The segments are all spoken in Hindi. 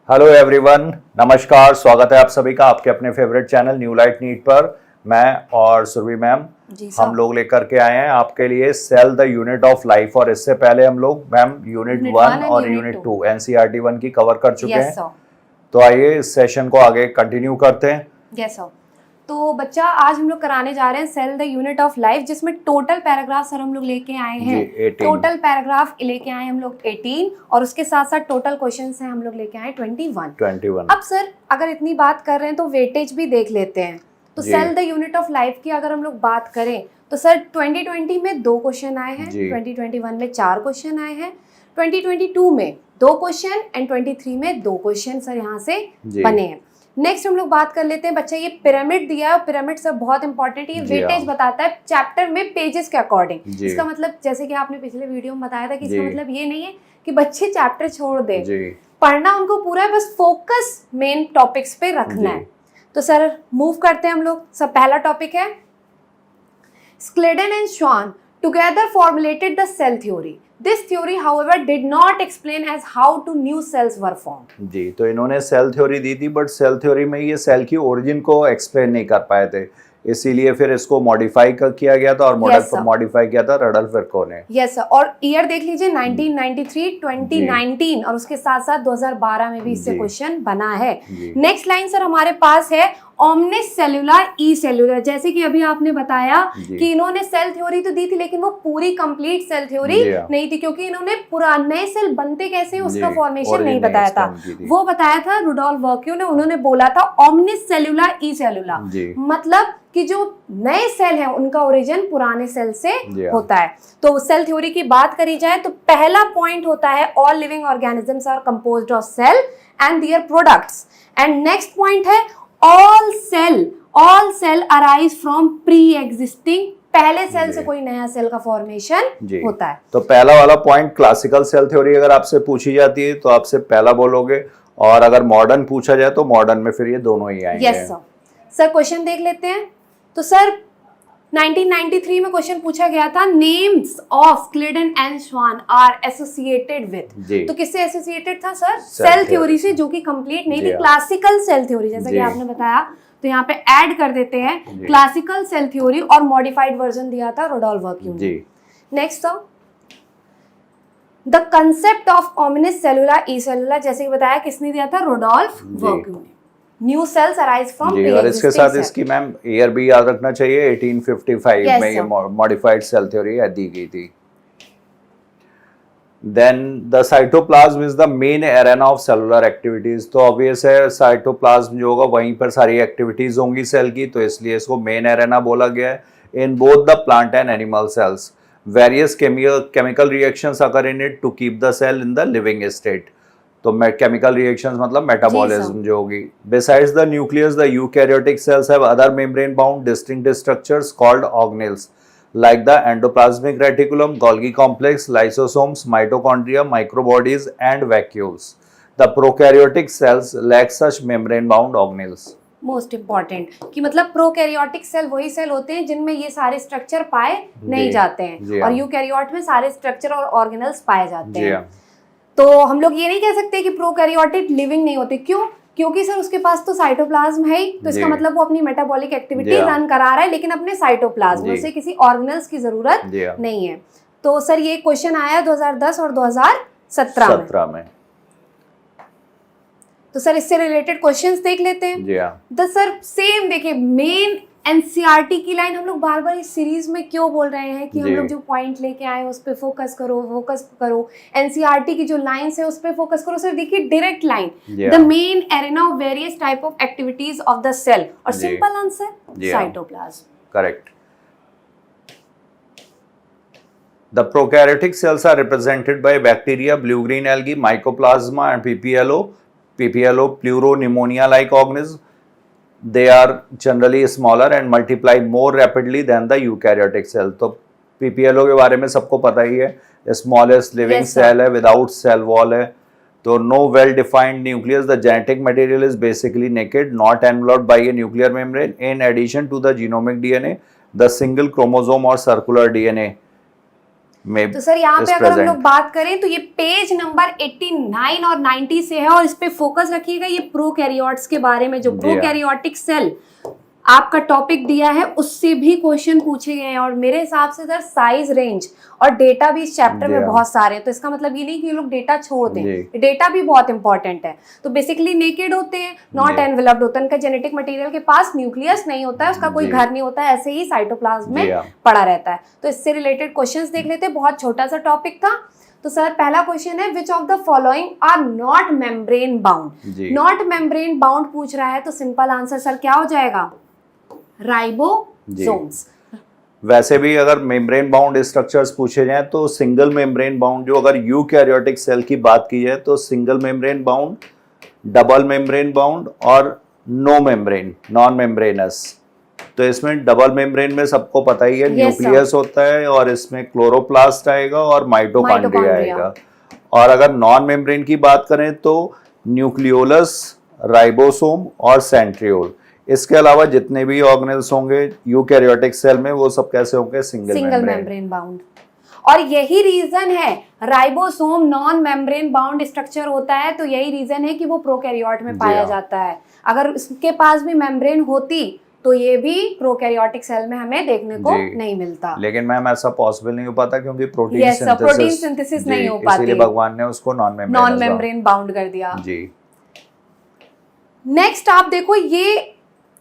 हेलो एवरीवन, नमस्कार। स्वागत है आप सभी का आपके अपने favourite channel New Light NEET पर। मैं और सुरभि मैम हम लोग लेकर के आए हैं आपके लिए cell the unit of life. और इससे पहले हम लोग मैम यूनिट 1 और यूनिट 2 एनसीईआरटी 1 की कवर कर चुके हैं। तो आइए इस सेशन को आगे कंटिन्यू करते हैं। Yes sir. तो बच्चा आज हम लोग कराने जा रहे हैं cell the unit of life, जिसमें टोटल पैराग्राफ सर हम लोग लेके आए हैं। टोटल पैराग्राफ लेके आए हम लोग 18 और उसके साथ साथ टोटल क्वेश्चंस हैं हम लोग लेके आए 21। अब सर अगर इतनी बात कर रहे हैं तो वेटेज भी देख लेते हैं। तो cell the unit of life की अगर हम लोग बात करें तो सर 2020 में 2 क्वेश्चन आए हैं, 2021 में 4 क्वेश्चन आए हैं, 2022 में 2 क्वेश्चन एंड 23 में 2 क्वेश्चन सर यहाँ से बने हैं। नेक्स्ट हम लोग बात कर लेते हैं बच्चा, ये पिरामिड दिया है और पिरामिड सब बहुत इंपॉर्टेंट है। ये वेटेज बताता है चैप्टर में पेजेस के अकॉर्डिंग। इसका मतलब जैसे कि आपने पिछले वीडियो में बताया था कि इसका मतलब ये नहीं है कि बच्चे चैप्टर छोड़ दें, पढ़ना उनको पूरा है, बस फोकस मेन टॉपिक्स पे रखना है। तो सर मूव करते हैं हम लोग। सब पहला टॉपिक है स्क्लेडन एंड श्वान together formulated the cell theory. This theory, however, did not explain as how to new cells were formed. जी, तो इन्होंने सेल थ्योरी दी थी बट सेल थ्योरी में ये सेल की ओरिजिन को एक्सप्लेन नहीं कर पाए थे, इसीलिए फिर इसको मॉडिफाई किया गया था और मॉडिफाई किया था रडल्फ विर्को ने। Yes sir. और ईयर देख लीजिए 1993, 2019 और उसके साथ साथ 2012 में भी इससे क्वेश्चन बना है। नेक्स्ट लाइन सर हमारे पास है ओमनिस सेलुलर ई सेलुलर। जैसे कि अभी आपने बताया कि इन्होंने सेल थ्योरी तो दी थी लेकिन वो पूरी कंप्लीट सेल थ्योरी नहीं थी, क्योंकि इन्होंने पुराने सेल बनते कैसे उसका फॉर्मेशन नहीं बताया था। वो बताया था रुडोल्फ वर्क्यू ने। उन्होंने बोला था ओमनिस सेलुलर ई सेलुलर, मतलब कि जो नए सेल हैं उनका ओरिजिन पुराने सेल से होता है। तो सेल थ्योरी की बात करी जाए तो पहला पॉइंट होता है all living organisms are composed of cell and their products. And next point है all cell arise from pre-existing। पहले सेल से कोई नया सेल का फॉर्मेशन होता है। तो पहला वाला पॉइंट क्लासिकल सेल थ्योरी अगर आपसे पूछी जाती है तो आपसे पहला बोलोगे, और अगर मॉडर्न पूछा जाए तो मॉडर्न में फिर ये दोनों ही आएंगे। Yes sir. सर क्वेश्चन देख लेते हैं। तो सर 1993 में क्वेश्चन पूछा गया था नेम्स ऑफ क्लेडन एंड श्वान आर एसोसिएटेड विद। तो किससे एसोसिएटेड था सर? सेल थ्योरी से, जो कि कंप्लीट नहीं थी, क्लासिकल सेल थ्योरी, जैसा कि आपने बताया। तो यहाँ पे ऐड कर देते हैं क्लासिकल सेल थ्योरी और मॉडिफाइड वर्जन दिया था रुडोल्फ वर्क्यू ने। Next sir the concept of omnis cellula e cellula, जैसे कि बताया किसने दिया था? रुडोल्फ वर्क्यू ने। न्यू सेल्स अराइज फ्रॉम और इसके साथ इसकी मैम ईयर भी याद रखना चाहिए, 1855 में ये मॉडिफाइड सेल थ्योरी दी गई थी। Then the cytoplasm is the main arena of cellular activities. तो ऑब्वियस है साइटोप्लाज्म जो होगा वहीं पर सारी एक्टिविटीज होंगी सेल की, तो इसलिए इसको मेन एरेना बोला गया है। In both the plant and animal cells various chemical reactions occur in it to keep the cell in the living state. तो केमिकल रिएक्शंस मतलब मेटाबॉलिज्म जो होगी। Besides the nucleus the eukaryotic cells have other membrane bound distinct structures called organelles like the endoplasmic reticulum, Golgi complex, lysosomes, mitochondria, microbodies and vacuoles. The prokaryotic cells lack such membrane bound organelles. Most important कि मतलब प्रोकैरियोटिक सेल वही सेल होते हैं जिनमें ये सारे स्ट्रक्चर पाए नहीं जाते हैं, और यूकैरियोट में सारे स्ट्रक्चर और ऑर्गेनल्स पाए जाते हैं। तो हम लोग ये नहीं कह सकते कि प्रोकैरियोटिक लिविंग नहीं होते। क्यों? क्योंकि सर उसके पास तो साइटोप्लाज्म है ही, तो इसका मतलब वो अपनी मेटाबॉलिक एक्टिविटी रन करा रहा है, लेकिन अपने साइटोप्लाज्म, उसे किसी ऑर्गेनल्स की जरूरत नहीं है। तो सर ये क्वेश्चन आया 2010 और 2017 में। तो सर इससे रिलेटेड क्वेश्चंस देख लेते हैं। तो सर सेम देखिए, मेन एनसीईआरटी की लाइन हम लोग बार बार इस सीरीज में क्यों बोल रहे हैं कि हम लोग जो पॉइंट लेके आए उस पे फोकस करो। एनसीईआरटी की जो लाइंस है उस पे फोकस करो। सर देखिए direct line, the main arena of various type of activities of the cell, और simple answer cytoplasm. Correct. The prokaryotic cells are represented by bacteria, blue-green algae, mycoplasma and PPLO pleuropneumonia-like organisms. They are generally smaller and multiply more rapidly than the eukaryotic cell. तो PPLO के बारे में सबको पता ही है, smallest living cell है, without cell wall है। तो no well-defined nucleus. The genetic material is basically naked, not enveloped by a nuclear membrane. In addition to the genomic DNA, the single chromosome or circular DNA तो सर यहाँ पे अगर हम लोग बात करें तो ये पेज नंबर 89 और 90 से है और इस पे फोकस रखिएगा ये प्रोकैरियोट्स के बारे में। जो प्रोकैरियोटिक सेल आपका टॉपिक दिया है उससे भी क्वेश्चन पूछे गए हैं और मेरे हिसाब से सर साइज रेंज और डेटा भी इस चैप्टर में बहुत सारे हैं। तो इसका मतलब ये नहीं कि ये लोग डेटा छोड़ दें, डेटा भी बहुत इंपॉर्टेंट है। तो बेसिकली नेकेड होते हैं, नॉट एनवेलप्ड होता है, उनका जेनेटिक मटेरियल के पास न्यूक्लियस नहीं होता है, उसका कोई घर नहीं होता है, ऐसे ही साइटोप्लाज्म में पड़ा रहता है। तो इससे रिलेटेड क्वेश्चंस देख लेते हैं, बहुत छोटा सा टॉपिक था। तो सर पहला क्वेश्चन है which of the following are not membrane bound. Not membrane bound पूछ रहा है तो सिंपल आंसर सर क्या हो जाएगा, राइबोसोम्स। वैसे भी अगर मेम्ब्रेन बाउंड स्ट्रक्चर्स पूछे जाएं तो सिंगल मेम्ब्रेन बाउंड, जो अगर यूकैरियोटिक सेल की बात की जाए तो single membrane bound, double membrane bound और नो मेम्ब्रेन, नॉन मेम्ब्रेनस। तो इसमें डबल मेम्ब्रेन में सबको पता ही है न्यूक्लियस होता है और इसमें क्लोरोप्लास्ट आएगा और माइटोकॉन्ड्रिया आएगा। और अगर नॉन मेम्ब्रेन की बात करें तो न्यूक्लियोलस, राइबोसोम और सेंट्रियोल। इसके अलावा जितने भी ऑर्गेनेल्स होंगे यूकैरियोटिक सेल में वो सब कैसे होंगे, सिंगल मेम्ब्रेन बाउंड। और यही रीजन है ribosome non membrane bound structure होता है, तो यही रीजन है कि वो प्रोकैरियोट में पाया जाता है। अगर उसके पास भी मेम्ब्रेन होती तो ये भी प्रोकैरियोटिक सेल में हमें देखने को नहीं मिलता। लेकिन मैम ऐसा पॉसिबल नहीं हो पाता क्योंकि प्रोटीन सिंथेसिस नहीं हो पाती, इसलिए भगवान ने उसको नॉन मेम्ब्रेन बाउंड कर दिया जी। नेक्स्ट आप देखो, ये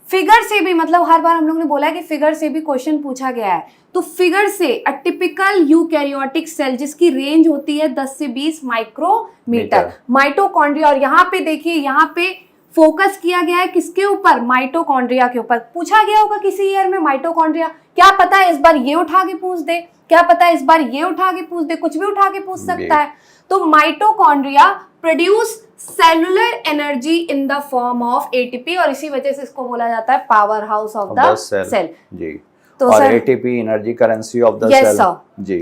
फिगर से भी, मतलब हर बार हम लोग ने बोला है कि फिगर से भी क्वेश्चन पूछा गया है। तो फिगर से अ टिपिकल यूकैरियोटिक सेल जिसकी रेंज होती है 10 से 20 माइक्रोमीटर, माइटोकॉन्ड्रिया। और यहाँ पे देखिए, यहाँ पे फोकस किया गया है किसके ऊपर, माइटोकॉन्ड्रिया के ऊपर। पूछा गया होगा किसी ईयर में माइटोकॉन्ड्रिया, क्या पता है इस बार ये उठा के पूछ दे, क्या पता है इस बार ये उठा के पूछ दे, कुछ भी उठा के पूछ सकता है। तो mitochondria produce cellular energy in the form of ATP और इसी वजह से इसको बोला जाता है power house of the cell जी। तो और ATP energy currency of the cell जी।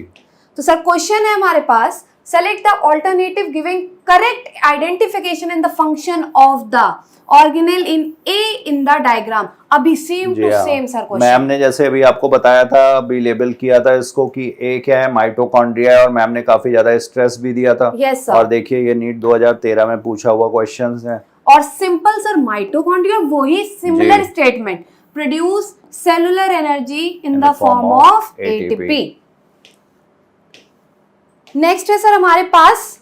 तो सर क्वेश्चन है हमारे पास, select the alternative giving correct identification in the function of the organelle in A in the diagram। अभी same to same sir question. Ma'am ने जैसे अभी आपको बताया था, अभी लेबल किया था इसको कि A क्या है, माइटोकॉन्ड्रिया है, और मैम ने काफी ज्यादा स्ट्रेस भी दिया था। yes, sir। और देखिए ये नीट 2013 में पूछा हुआ क्वेश्चंस है। और सिंपल सर माइटोकॉन्ड्रिया वही similar statement, produce cellular energy in the form of ATP. Next है सर हमारे पास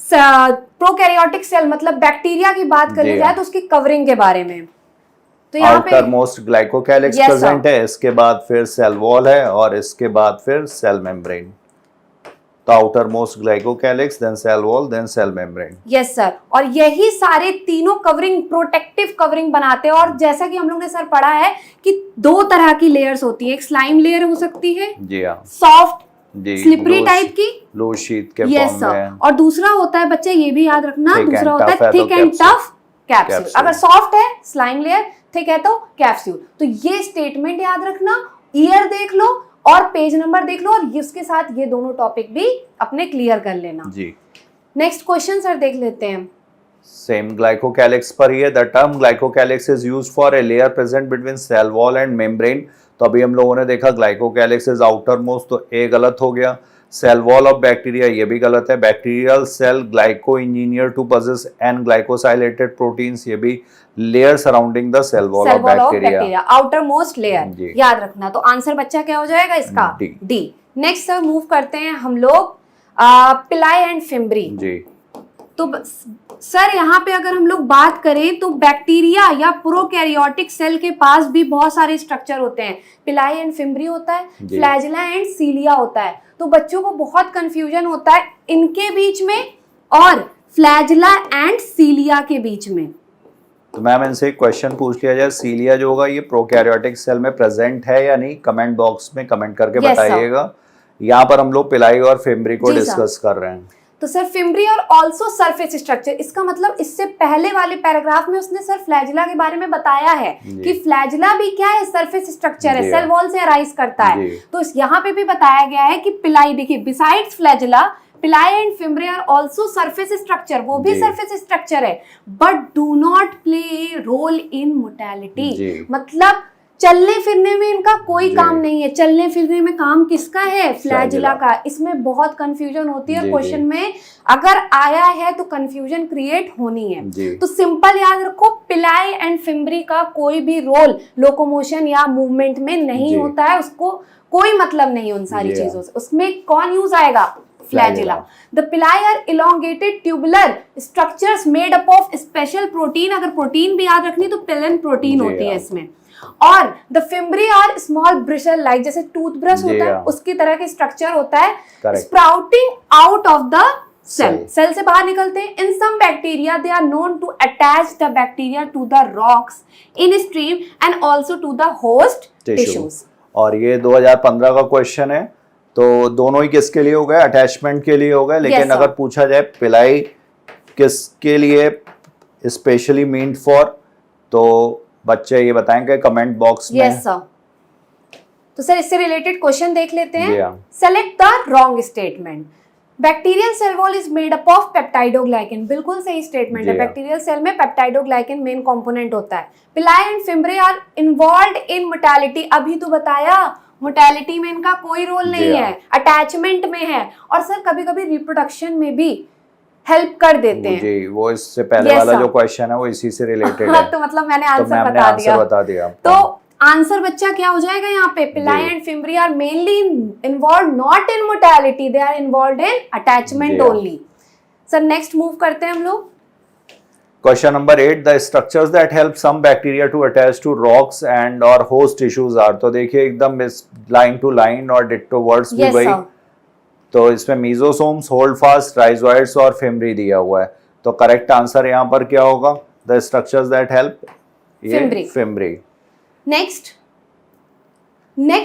प्रोकैरियोटिक सेल, मतलब बैक्टीरिया की बात कर ली जाए तो उसकी कवरिंग के बारे में। तो यहाँ पे आउटर मोस्ट ग्लाइकोकैलिक्स प्रेजेंट है, इसके बाद फिर सेल वॉल है और इसके बाद फिर सेल मेम्ब्रेन। तो outermost glycocalyx, then cell wall, then cell membrane. Yes sir. और यही सारे तीनों कवरिंग प्रोटेक्टिव कवरिंग बनाते हैं। और जैसा कि हम लोग ने सर पढ़ा है कि दो तरह की लेयर्स होती है, एक स्लाइम लेयर हो सकती है जी हाँ, सॉफ्ट स्लिपरी टाइप की, लो शीट के yes, फॉर्म में। और दूसरा होता है बच्चे, ये भी याद रखना, दूसरा होता है थिक एंड टफ कैप्सूल। अगर सॉफ्ट है स्लाइम लेयर, थिक है तो कैप्सूल। तो ये स्टेटमेंट याद रखना, ईयर देख लो और पेज नंबर देख लो, और इसके साथ ये दोनों टॉपिक भी अपने क्लियर कर लेना जी। नेक्स्ट क्वेश्चन सर देख लेते हैं, सेम ग्लाइकोकैलिक्स पर ही है। The term glycocalyx is used for a layer present between cell wall and membrane. तो अभी हम लोगों ने देखा ग्लाइकोकैलिक्स इज आउटर मोस्ट, तो ए गलत हो गया। सेल वॉल ऑफ बैक्टीरिया, ये भी गलत है। Bacterial cell glyco engineer to possess an glycosylated proteins, ये भी layer surrounding the cell wall of bacteria, outermost layer याद रखना। तो आंसर बच्चा क्या हो जाएगा इसका, डी। नेक्स्ट सर मूव करते हैं हम लोग पिलाई एंड फिम्ब्री जी। तो सर यहाँ पे अगर हम लोग बात करें तो बैक्टीरिया या प्रोकैरियोटिक सेल के पास भी बहुत सारे स्ट्रक्चर होते हैं। पिलाई एंड फिम्ब्री होता है, फ्लैजिला एंड सीलिया होता है। तो बच्चों को बहुत कंफ्यूजन होता है इनके बीच में और फ्लैजिला एंड सीलिया के बीच में। तो मैम इनसे एक क्वेश्चन पूछ लिया जाए, सीलिया जो होगा ये प्रोकैरियोटिक सेल में प्रेजेंट है या नहीं, कमेंट बॉक्स में कमेंट करके बताइएगा। यहाँ पर हम लोग पिलाई और फिम्ब्री को डिस्कस कर रहे हैं। तो सर फिम्ब्री और ऑल्सो सरफेस स्ट्रक्चर, इसका मतलब इससे पहले वाले पैराग्राफ में उसने सर फ्लैजिला के बारे में बताया है कि फ्लैजिला भी क्या है, सरफेस स्ट्रक्चर है, सेल वॉल से अराइज करता है। तो यहाँ पे भी बताया गया है कि पिलाई, देखिए besides flagella pili and fimbriae are also surface structure, वो भी सरफेस स्ट्रक्चर है, but do not play role in mortality. मतलब चलने फिरने में इनका कोई जी। काम नहीं है। चलने फिरने में काम किसका है? फ्लैजिला फ्लैजिला का। इसमें बहुत कंफ्यूजन होती है और जी, क्वेश्चन जी। में अगर आया है तो कंफ्यूजन क्रिएट होनी है। जी। तो सिंपल याद रखो, पिलाई एंड फिम्बरी का कोई भी रोल लोकोमोशन या मूवमेंट में नहीं जी। होता है, उसको कोई मतलब नहीं उन सारी जी, चीजों से। उसमें कौन यूज आएगा? Flagella. The pili are elongated tubular structures made up of special protein. अगर प्रोटीन भी याद रखनी तो पिलन प्रोटीन जी, होती है हाँ। इसमें। और the fimbriae are small bristle like, जैसे टूथब्रश जी, होता है हाँ। उसकी तरह के स्ट्रक्चर होता है, Correct. Sprouting out of the cell. Cell. Cell से बाहर निकलते हैं। In some bacteria they are known to attach the bacteria to the rocks in stream and also to the host tissues. और ये 2015 का क्वेश्चन है, तो दोनों ही किसके लिए हो गए? अटैचमेंट के लिए हो गए। लेकिन Yes, अगर sir. पूछा जाए पिलाई किसके लिए स्पेशली मीन्ड फॉर, तो बच्चे ये बताएंगे कमेंट बॉक्स में। Yes sir. तो सर इससे रिलेटेड क्वेश्चन देख लेते हैं। Yeah. Select the wrong statement. Bacterial cell wall is made up of peptidoglycan. बिल्कुल सही स्टेटमेंट है। Yeah. बैक्टीरियल सेल में पेप्टाइडोग्लाइकन मेन कंपोनेंट होता है। Pili and fimbriae are involved in mortality. अभी तो बताया, मोर्टेलिटी में इनका कोई रोल नहीं Yeah. है, अटैचमेंट में है। और सर कभी कभी रिप्रोडक्शन में भी हेल्प कर देते हैं। जी, वो इससे पहले Yes, वाला sir. जो क्वेश्चन है वो इसी से रिलेटेड है। तो मतलब मैंने तो आंसर मैम ने बता आंसर दिया। बता दिया तो आपको। आंसर बच्चा क्या हो जाएगा यहाँ पे? पिलाई जी। And fimbriae are mainly involve not in mortality, they are involve in attachment जी। ओनली। सर नेक्स्ट मूव करते हैं हम लोग। Question number 8, the structures that help some bacteria to attach to rocks and or host tissues are। तो देखिए एकदम लाइन टू लाइन और डिट्टो वर्ड्स भी Yes, वही। sir. तो इसमें मीजोसोम्स, होल्ड फास्ट, राइजोइड्स और फिम्बरी दिया हुआ है। तो करेक्ट आंसर यहाँ पर क्या होगा? The structures that help Fimbri. Fimbriae. Next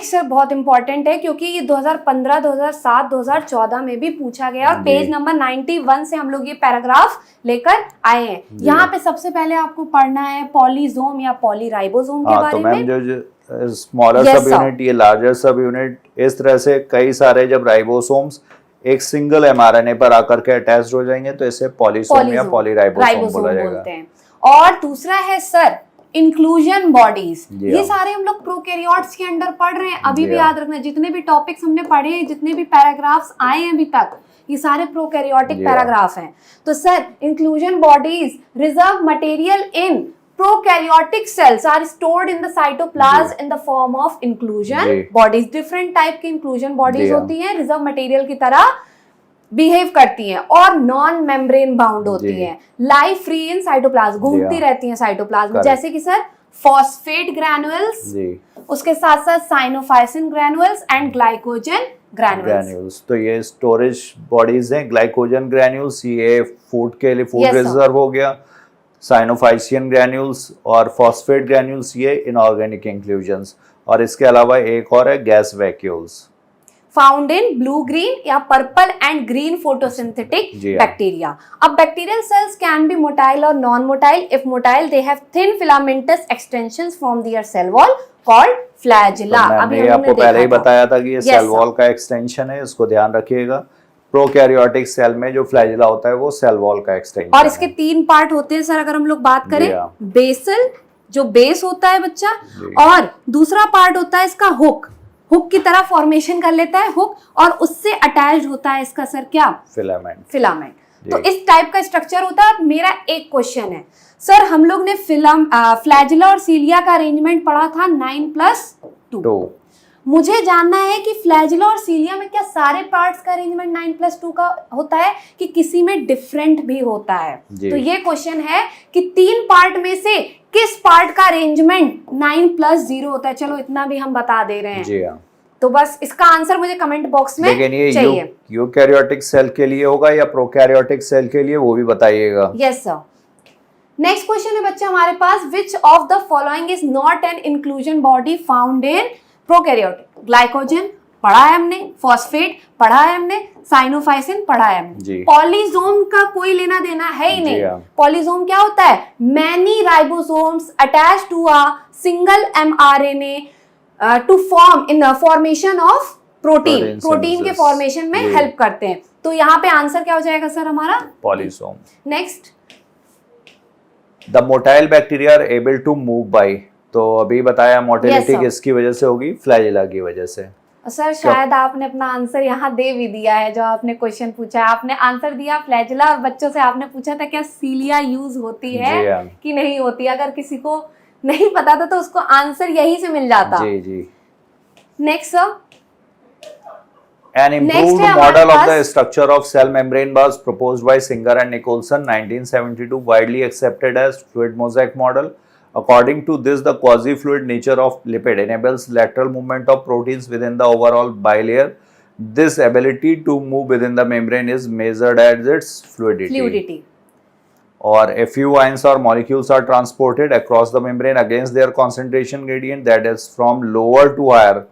sir बहुत इंपॉर्टेंट है क्योंकि ये 2015, 2007, 2014 में भी पूछा गया और जी। पेज नंबर 91 से हम लोग ये पैराग्राफ लेकर आए हैं। जी। यहाँ पे सबसे पहले आपको पढ़ना है पॉलीजोम या पॉलीराइबोसोम के हाँ, बारे तो मैम में। जो स्मॉलर Yes, सब यूनिट, ये लार्जर सब यूनिट, इस तरह से कई सारे जब राइबोसोम्स एक सिंगल एमआरएनए पर आकर के अटैच हो जाएंगे तो इसे पॉलीसोम या पॉलीराइबोसोम बोला जाएगा। बोलते हैं। और दूसरा है सर इंक्लूजन बॉडीज। जी ये हाँ। सारे हम लोग प्रोकैरियोट्स के अंडर पढ़ रहे हैं। अभी जी भी हाँ। याद रखना, जितने भी टॉपिक्स हमने पढ़े हैं, जितने भी पैराग्राफ्स आए हैं अभी तक, ये सारे प्रोकैरियोटिक जी हाँ। पैराग्राफ हैं। तो sir inclusion bodies reserve material in prokaryotic cells are stored in the cytoplasm in the form of inclusion जी। बॉडीज। डिफरेंट टाइप की इंक्लूजन बॉडीज जी हाँ। होती हैं, रिजर्व मटेरियल की तरह बिहेव करती हैं और नॉन मेम्ब्रेन बाउंड होती जी। हैं, लाइव फ्री इन साइटोप्लाज्म, घूमती हाँ। रहती हैं साइटोप्लाज्म। Correct. जैसे कि सर फॉस्फेट ग्रैनुअल्स, जी, उसके साथ साथ cyanophycin granules and glycogen granules. Granules. तो ये स्टोरेज बॉडीज हैं। ग्लाइकोजन ग्रैन्यूल्स ये फूड के लिए, फूड Yes, sir. रिजर्व हो गया। साइनोफाइसियन ग्रैन्यूल्स और फॉस्फेट ग्रैन्यूल्स ये इनऑर्गेनिक इंक्लूजन्स। और इसके अलावा एक और है gas vacuoles, found in blue green या पर्पल एंड ग्रीन फोटोसिंथेटिक जी हाँ। बैक्टीरिया। अब bacterial cells can be motile और non motile. If motile they have thin filamentous extensions from their cell wall called flagella. तो अभी मैंने हमने आपको पहले ही देखा था। बताया था कि ये Yes, सेल sir. वॉल का एक्सटेंशन है, इसको ध्यान रखिएगा। प्रोकैरियोटिक सेल में जो फ्लैजिला होता है वो सेल वॉल का एक्सटेंशन और इसके 3 पार्ट होते हैं सर, अगर हम लोग बात करें। जी हाँ। बेसल, जो बेस होता है बच्चा, जी। और दूसरा पार्ट होता है इसका हुक। हुक की तरह फॉर्मेशन कर लेता है हुक, और उससे अटैच्ड होता है इसका सर क्या? फिलामेंट। फिलामेंट। जी। तो इस टाइप का स्ट्रक्चर होता है। मेरा एक क्वेश्चन है सर, हम लोग ने फ्लैजिला और सीलिया का अरेंजमेंट पढ़ा था 9+2। तो मुझे जानना है कि फ्लैजिला और सीलिया में क्या सारे पार्ट्स का अरेंजमेंट 9+2 का होता है कि किसी में डिफरेंट भी होता है? जी। तो ये क्वेश्चन है कि 3 पार्ट में से किस पार्ट का अरेंजमेंट 9+0 होता है? चलो इतना भी हम बता दे रहे हैं। जी हाँ। तो बस इसका आंसर मुझे कमेंट बॉक्स में लेकिन ये चाहिए। यूकैरियोटिक सेल के लिए होगा या प्रोकैरियोटिक सेल के लिए, वो भी बताइएगा। Yes sir. नेक्स्ट क्वेश्चन है बच्चा हमारे पास, which of the following is not an inclusion body found in prokaryotic? Glycogen पढ़ा है हमने, फॉस्फेट पढ़ा है हमने, साइनोफाइसिन पढ़ा है हमने। जी। पॉलीजोम का कोई लेना देना है ही जी नहीं। हाँ। पॉलीजोम क्या होता है? Many ribosomes attach to a single mRNA to form in formation of protein. Protein protein के synthesis। फॉर्मेशन में जी। हेल्प करते हैं। तो यहाँ पे आंसर क्या हो जाएगा सर हमारा? Polysome. Next. The motile bacteria are able to move by. तो अभी बताया मोटिलिटी Yes, sir. किसकी वजह से होगी, फ्लैजिला की वजह से। सर शायद आपने अपना आंसर यहाँ दे भी दिया है, जो आपने क्वेश्चन पूछा है आपने आंसर दिया फ्लैजिला, और बच्चों से आपने पूछा था क्या सीलिया यूज होती है कि नहीं होती। अगर किसी को नहीं पता था तो उसको आंसर यही से मिल जाता। जी जी। Next sir, An improved model of the structure of cell membrane was proposed by Singer and Nicholson 1972, widely accepted as fluid mosaic model. According to this, the quasi-fluid nature of lipid enables lateral movement of proteins within the overall bilayer. This ability to move within the membrane is measured as its fluidity. Or a few ions or molecules are transported across the membrane against their concentration gradient, that is from lower to higher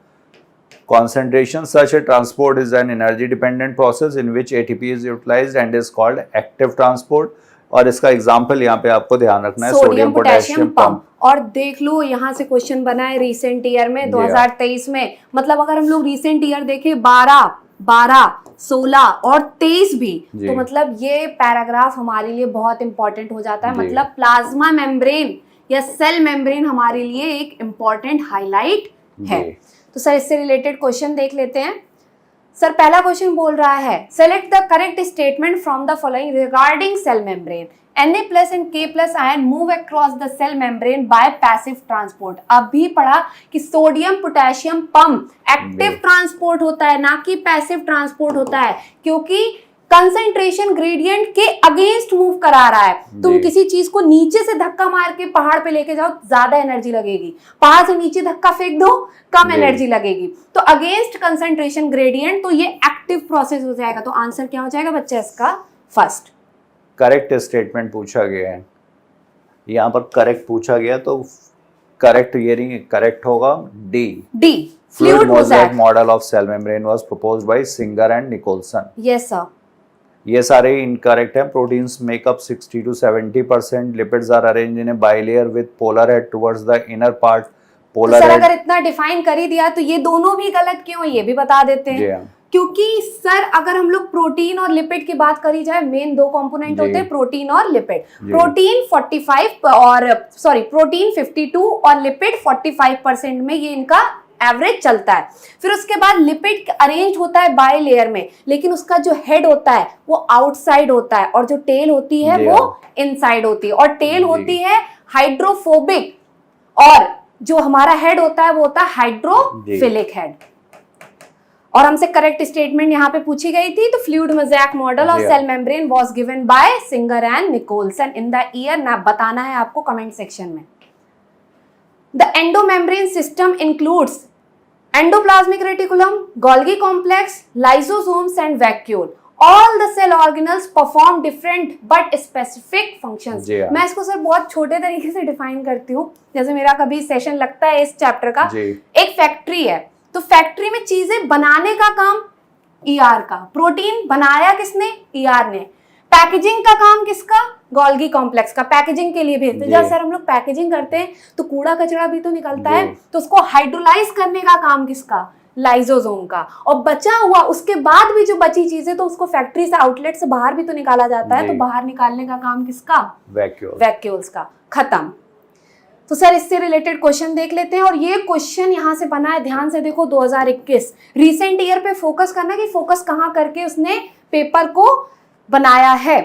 concentration. Such a transport is an energy dependent process in which ATP is utilized and is called active transport. और इसका एग्जाम्पल यहाँ पे आपको ध्यान रखना है सोडियम पोटेशियम पंप। और देख लो यहाँ से क्वेश्चन बना है रिसेंट ईयर में 2023 में, मतलब अगर हम लोग रिसेंट ईयर देखें 12, 16 और 23 भी, तो मतलब ये पैराग्राफ हमारे लिए बहुत इंपॉर्टेंट हो जाता है। मतलब प्लाज्मा मेम्ब्रेन या सेल मेम्ब्रेन हमारे लिए एक इम्पॉर्टेंट हाईलाइट है। तो सर इससे रिलेटेड क्वेश्चन देख लेते हैं। सर पहला क्वेश्चन बोल रहा है select the correct statement from the following regarding cell membrane. Na+ and K+ ion move across the cell membrane by passive transport. अभी पढ़ा कि sodium potassium pump active transport होता है, ना कि पैसिव ट्रांसपोर्ट होता है, क्योंकि कंसेंट्रेशन ग्रेडियंट के अगेंस्ट मूव करा रहा है। तुम किसी चीज को नीचे से धक्का मार के पहाड़ पे लेके जाओ, ज्यादा एनर्जी लगेगी। पहाड़ से नीचे धक्का फेंक दो, कम एनर्जी लगेगी। तो अगेंस्ट कंसेंट्रेशन ग्रेडियंट, तो ये एक्टिव प्रोसेस हो जाएगा। तो आंसर क्या हो जाएगा बच्चा इसका? फर्स्ट। करेक्ट स्टेटमेंट पूछा गया है, यहाँ पर करेक्ट पूछा गया, तो करेक्ट हियरिंग करेक्ट होगा D. Fluid mosaic model of cell membrane was proposed by Singer and Nicholson. Yes sir. ये सारे इनकरेक्ट हैं। Proteins make up 60 to 70%. Lipids are arranged in a bilayer with polar head towards the inner part. तो सर अगर इतना डिफाइन कर ही दिया तो ये दोनों भी गलत क्यों, ये भी बता देते हैं। क्योंकि सर अगर हम लोग प्रोटीन और लिपिड की बात करी जाए, मेन दो कंपोनेंट होते हैं प्रोटीन और लिपिड। प्रोटीन 52 और लिपिड 45% में ये इनका एवरेज चलता है। फिर उसके बाद लिपिड अरेंज होता है बाय लेयर में, लेकिन उसका जो हेड होता है वो आउटसाइड होता है और जो टेल होती है वो इनसाइड होती है। और टेल होती है हाइड्रोफोबिक और जो हमारा हेड होता है वो होता है हाइड्रोफिलिक हेड। और हमसे करेक्ट स्टेटमेंट यहाँ पे पूछी गई थी। तो fluid mosaic model of cell membrane was given by Singer and Nicolson in the year, ना बताना है आपको कमेंट सेक्शन में। The endomembrane system includes endoplasmic reticulum, Golgi complex, lysosomes and vacuole. All the cell organelles perform different but specific functions. मैं इसको सर बहुत छोटे तरीके से डिफाइन करती हूँ। जैसे मेरा कभी सेशन लगता है इस चैप्टर का, एक फैक्ट्री है, तो फैक्ट्री में चीजें बनाने का काम ER का, प्रोटीन बनाया किसने? ER ने। पैकेजिंग का काम किसका? गोल्गी कॉम्प्लेक्स का, पैकेजिंग के लिए भेजते हैं। जब सर हम लोग पैकेजिंग करते हैं तो कूड़ा कचरा भी तो निकलता है, तो उसको हाइड्रोलाइज करने का काम किसका? लाइसोसोम का। और बचा हुआ उसके बाद भी जो बची चीजें, तो उसको फैक्ट्री से आउटलेट से बाहर भी तो निकाला जाता है, तो बाहर निकालने का काम किसका? वैक्यूल्स का। खत्म। तो सर इससे रिलेटेड क्वेश्चन देख लेते हैं। और ये क्वेश्चन यहाँ से बना है, ध्यान से देखो, 2021 रिसेंट ईयर पे फोकस करना कि फोकस कहाँ करके उसने पेपर को बनाया है।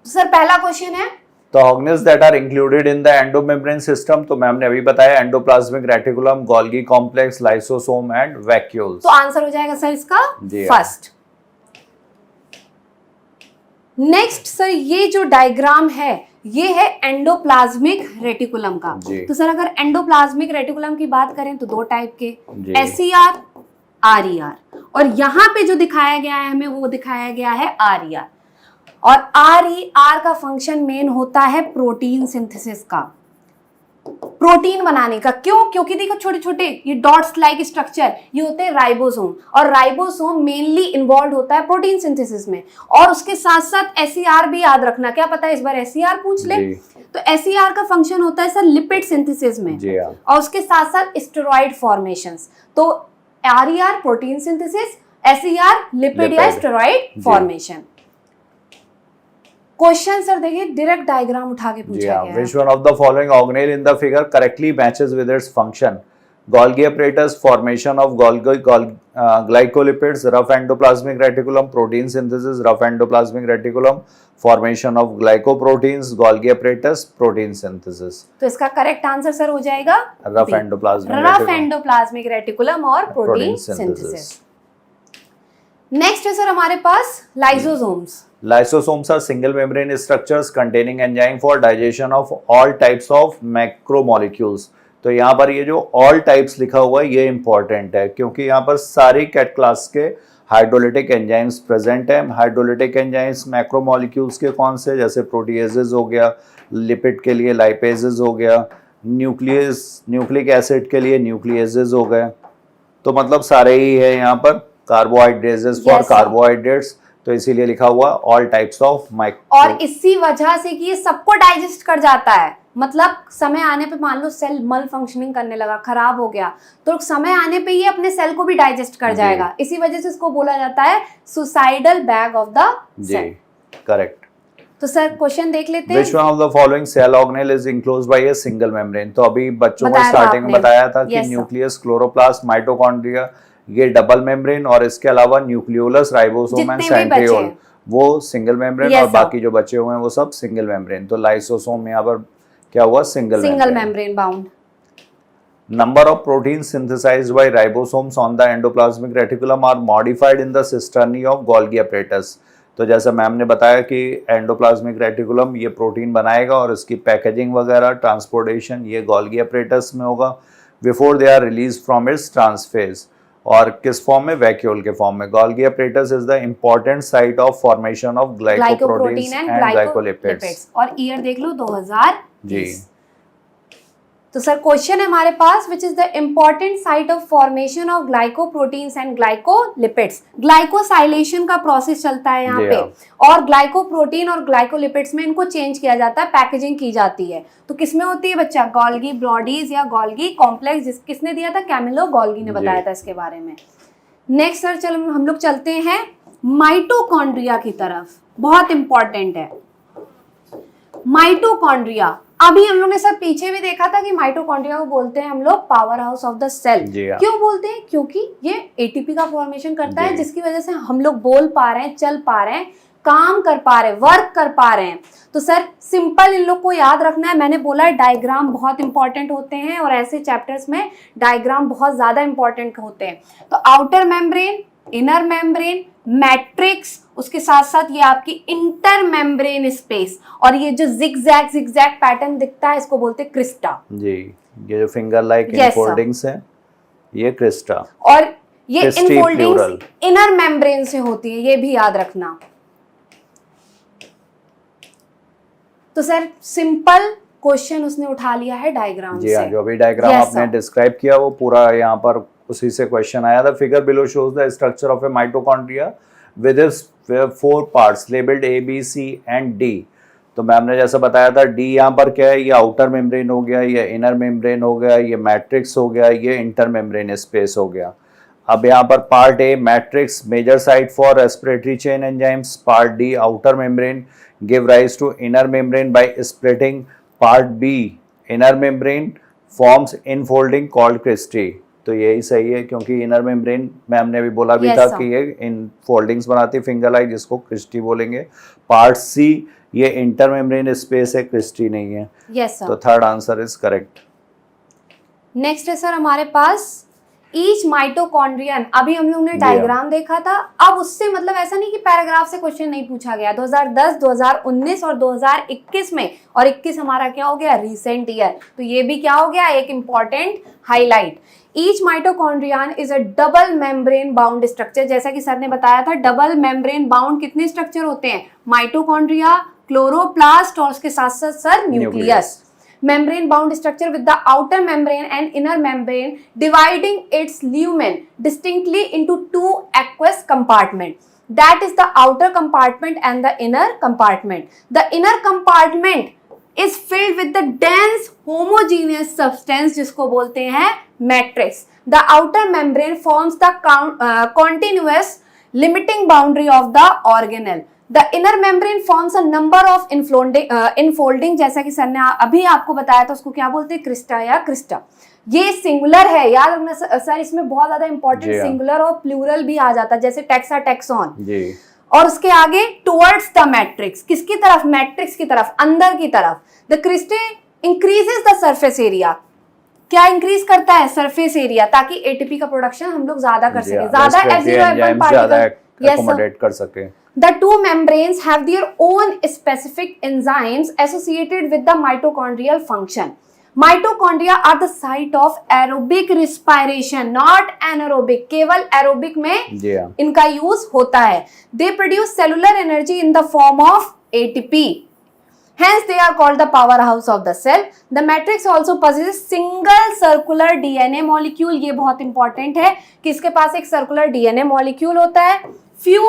सर पहला क्वेश्चन है तो organelles that are included in the endomembrane system, तो मैम ने अभी बताया endoplasmic reticulum, Golgi complex, lysosome and vacuoles. तो आंसर हो जाएगा सर इसका फर्स्ट। नेक्स्ट सर ये जो डायग्राम है ये है एंडोप्लाज्मिक रेटिकुलम का। तो सर अगर एंडोप्लाज्मिक रेटिकुलम की बात करें तो दो टाइप के, SER, RER। और यहाँ पे जो दिखाया गया है हमें वो दिखाया गया है RER। और RER का फंक्शन मेन होता है प्रोटीन सिंथेसिस का, प्रोटीन बनाने का। क्यों? क्योंकि देखो छोटे छोटे ये डॉट्स लाइक स्ट्रक्चर ये होते हैं राइबोसोम, और राइबोसोम मेनली इन्वॉल्व होता है प्रोटीन सिंथेसिस में। और उसके साथ साथ SER भी याद रखना, क्या पता है इस बार SER पूछ ले। तो SER का फंक्शन होता है सर लिपिड सिंथेसिस में, और उसके साथ साथ स्टेरॉइड फॉर्मेशंस। तो RER protein synthesis, SER lipid या स्टेरॉइड फॉर्मेशन। क्वेश्चन सर देखिए डायरेक्ट डायग्राम उठा के पूछा गया है। Which one of the following organelle in the figure correctly matches with its function? Golgi apparatus, formation of glycolipids, rough endoplasmic reticulum, protein synthesis, rough endoplasmic reticulum, formation of glycoproteins, Golgi apparatus, protein synthesis. तो इसका करेक्ट आंसर सर हो जाएगा rough endoplasmic reticulum और protein synthesis. नेक्स्ट है सर हमारे पास lysosomes. Lysosomes are single membrane structures containing enzyme for digestion of all types of macromolecules. तो यहाँ पर ये जो all types लिखा हुआ है ये important है क्योंकि यहाँ पर सारी कैट क्लास के हाइड्रोलिटिक एंजाइम्स प्रेजेंट हैं। हाइड्रोलिटिक एंजाइम्स मैक्रोमोलिक्यूल्स के कौन से, जैसे प्रोटीएजेस हो गया, लिपिड के लिए लाइपेजेस हो गया, न्यूक्लिक एसिड के लिए न्यूक्लियेजेस हो गए। तो मतलब सारे ही है यहाँ पर, कार्बोहाइड्रेट्स फॉर कार्बोहाइड्रेट्स, तो इसीलिए लिखा हुआ ऑल टाइप्स ऑफ माइक्रो। और इसी वजह से कि ये सबको डाइजेस्ट कर जाता है, मतलब समय आने पे मान लो सेल मल फंक्शनिंग करने लगा, खराब हो गया, तो समय आने पे ये अपने सेल को भी डाइजेस्ट कर जाएगा। इसी वजह से इसको बोला जाता है suicidal bag of the cell. Correct. तो सर क्वेश्चन देख लेते हैं। Which one of the following cell organelle is enclosed by a single membrane? तो अभी बच्चों को स्टार्टिंग में बताया था कि न्यूक्लियस, क्लोरोप्लास्ट, माइटोकॉन्ड्रिया ये डबल मेम्ब्रेन, और इसके अलावा न्यूक्लियोलस, राइबोसोम एंड सेंट्रियोल वो सिंगल मेम्ब्रेन, और बाकी जो बचे हुए हैं वो सब सिंगल मेम्ब्रेन। तो लाइसोसोम यहाँ पर क्या हुआ, single membrane bound. Number of proteins synthesized by ribosomes on the endoplasmic reticulum are modified in the cisternae of Golgi apparatus. तो जैसा मैम ने बताया कि एंडोप्लाज्मिक रेटिकुलम ये प्रोटीन बनाएगा और इसकी पैकेजिंग वगैरह, ट्रांसपोर्टेशन ये गोल्गी अपरेटस में होगा before they are release from its trans face. और किस फॉर्म में, वैक्यूल के फॉर्म में। Golgi apparatus is the important site of formation of glycoproteins and glycolipids. और ईयर देख लो 2000 जी। तो सर क्वेश्चन है हमारे पास which is the important site of formation of glycoproteins and glycolipids. Glycosylation का प्रोसेस चलता है यहाँ पे, और ग्लाइकोप्रोटीन और ग्लाइकोलिपिड्स में इनको चेंज किया जाता है, पैकेजिंग की जाती है। तो किसमें होती है बच्चा, गोल्गी बॉडीज या गोल्गी कॉम्प्लेक्स, किसने दिया था, कैमिलो गोल्गी ने बताया था इसके बारे में। नेक्स्ट सर चलो हम लोग चलते हैं माइटोकॉन्ड्रिया की तरफ, बहुत इंपॉर्टेंट है माइटोकॉन्ड्रिया। अभी हम लोग ने सर पीछे भी देखा था कि माइटोकॉन्ड्रिया को बोलते हैं हम लोग power house of the cell. क्यों बोलते हैं, क्योंकि ये एटीपी का फॉर्मेशन करता है, जिसकी वजह से हम लोग बोल पा रहे हैं, चल पा रहे हैं, काम कर पा रहे हैं, वर्क कर पा रहे हैं। तो सर सिंपल इन लोग को याद रखना है, मैंने बोला डायग्राम बहुत इंपॉर्टेंट होते हैं और ऐसे चैप्टर्स में डायग्राम बहुत ज्यादा इंपॉर्टेंट होते हैं। तो outer membrane, inner membrane, matrix, उसके साथ साथ ये आपकी इंटर मेम्ब्रेन स्पेस, और ये जो जिगजैग पैटर्न दिखता है इसको बोलते हैं क्रिस्टा। जी, ये जो फिंगर लाइक इनफोल्डिंग्स है ये क्रिस्टा, और ये इनफोल्डिंग्स इनर मेम्ब्रेन से होती है, ये भी याद रखना। तो सर सिंपल क्वेश्चन उसने उठा लिया है डायग्राम से। हाँ, जो भी डायग्राम आपने डिस्क्राइब किया वो पूरा यहाँ पर उसी से क्वेश्चन आया था। Figure below shows the structure of A mitochondria with its 4 parts labelled A, B, C and D। तो मैम ने जैसा बताया था D यहाँ पर क्या है, ये आउटर मेम्ब्रेन हो गया, ये इनर मेम्ब्रेन हो गया, ये मैट्रिक्स हो गया, ये इंटर मेम्ब्रेन स्पेस हो गया। अब यहाँ पर part A matrix, major site for respiratory chain enzymes. Part D outer membrane give rise to inner membrane by splitting. Part B inner membrane forms infolding called cristae. तो यही सही है क्योंकि इनर मेम्ब्रेन मैम ने भी बोला भी था कि ये इन फोल्डिंग्स बनाती है फिंगर लाइक, जिसको क्रिस्टी बोलेंगे। पार्ट सी ये इंटर मेम्ब्रेन स्पेस है, क्रिस्टी नहीं है। तो third answer is correct. Next है सर हमारे पास ईच माइटोकॉन्ड्रियन। अभी हम लोग ने डायग्राम देखा था, अब उससे मतलब ऐसा नहीं कि पैराग्राफ से क्वेश्चन नहीं पूछा गया। 2010, 2019 और 2021 में, और 21 हमारा क्या हो गया, रिसेंट ईयर, तो ये भी क्या हो गया, एक important highlight. Each mitochondrion is a double membrane bound structure. जैसा कि सर ने बताया था, डबल मेम्ब्रेन बाउंड कितने स्ट्रक्चर होते हैं, माइटोकॉन्ड्रिया, क्लोरोप्लास्ट और उसके साथ साथ sir nucleus. membrane bound structure with the outer membrane and inner membrane dividing its lumen distinctly into 2 aqueous compartments. That is the outer compartment and the inner compartment. The inner compartment is filled with the dense homogeneous substance जिसको बोलते हैं matrix. The outer membrane forms the continuous limiting boundary of the organelle. The inner membrane forms a number of infolding, जैसा कि सर ने अभी आपको बताया था, उसको क्या बोलते हैं, क्रिस्टा या क्रिस्टा। ये सिंगुलर है, याद रखना सर, इसमें बहुत ज्यादा इंपॉर्टेंट सिंगुलर और प्लूरल भी आ जाता है, जैसे टेक्सा टेक्सॉन। और उसके आगे टुवर्ड्स द मैट्रिक्स, किसकी तरफ, मैट्रिक्स की तरफ, अंदर की तरफ। The cristae increases the surface area, क्या इंक्रीज करता है, सरफेस एरिया, ताकि एटीपी का प्रोडक्शन हम लोग ज्यादा कर सके, ज्यादा F0F1 पार्टिकल एकोमोडेट कर सके। The two membranes have their own specific enzymes associated with the mitochondrial function. Mitochondria are the site of aerobic respiration, not anaerobic. केवल aerobic में इनका यूज होता है। They produce cellular energy in the form of ATP. Hence, they are called the powerhouse of the cell. The matrix also possesses single circular DNA molecule. ये बहुत important है कि इसके पास एक circular DNA molecule होता है। Few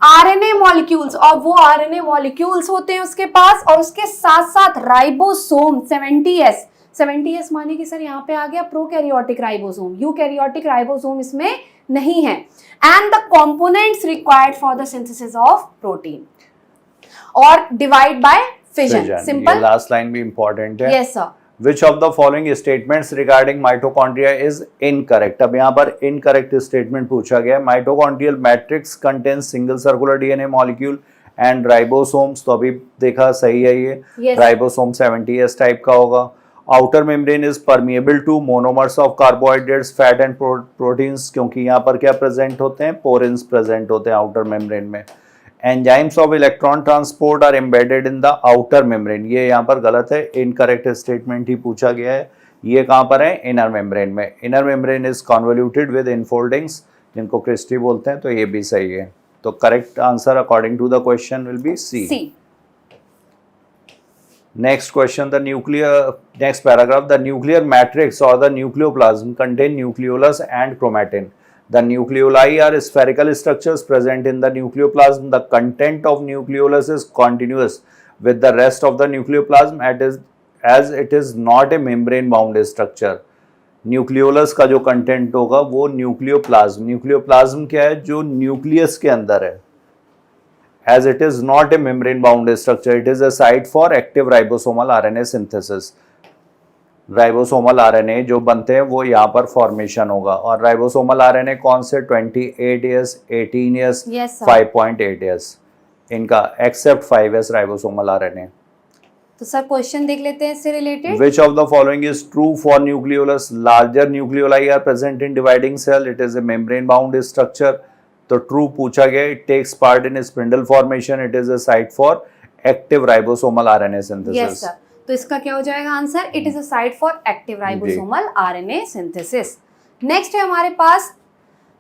RNA मॉलिक्यूल्स, और वो RNA मॉलिक्यूल्स होते हैं उसके पास, और उसके साथ साथ राइबोसोम 70S माने कि सर यहाँ पे आ गया प्रोकैरियोटिक राइबोसोम, यूकैरियोटिक राइबोसोम इसमें नहीं है। And the components required for the synthesis of protein और divide by fission. Simple, last line भी इंपॉर्टेंट है। Yes sir. Which of the following statements regarding mitochondria is incorrect? अब यहाँ पर incorrect statement पूछा गया है। Mitochondrial matrix contains single circular DNA molecule and ribosomes, तो अभी देखा सही है ये। Ribosome 70S टाइप का होगा। Outer membrane is permeable to monomers of carbohydrates, fat and proteins, क्योंकि यहाँ पर क्या present होते हैं, porins present होते हैं outer membrane में। Enzymes of electron transport are embedded in the outer membrane, ये यहाँ पर गलत है, इनकरेक्ट स्टेटमेंट ही पूछा गया है। ये कहाँ पर है, इनर मेम्ब्रेन में। Inner membrane is convoluted with infoldings, जिनको क्रिस्टी बोलते हैं, तो ये भी सही है। तो correct answer according to the question will be C. Next question, the nuclear, next paragraph, the nuclear matrix और the nucleoplasm contain nucleolus and chromatin. The nucleoli are spherical structures present in the nucleoplasm. The content of nucleolus is continuous with the rest of the nucleoplasm as it is not a membrane bound structure. Nucleolus का जो कंटेंट होगा वो न्यूक्लियोप्लाज्म, न्यूक्लियोप्लाज्म क्या है, जो न्यूक्लियस के अंदर है, as it is not a membrane bound structure, it is a site for active ribosomal RNA synthesis. Ribosomal RNA जो बनते हैं वो यहाँ पर फॉर्मेशन होगा। और राइबोसोमल आरएनए कौन से, 28S, 18S, 5.8S, इनका एक्सेप्ट 5S राइबोसोमल आरएनए। तो सर क्वेश्चन देख लेते हैं इससे related. Which of the following is true for nucleolus? Larger nucleoli are present in dividing cell. It is a membrane bound structure. तो true पूछा गया। It takes part in spindle formation. It is a site for active ribosomal RNA synthesis. Yes sir. तो इसका क्या हो जाएगा answer, it is a site for active ribosomal RNA synthesis. Next है हमारे पास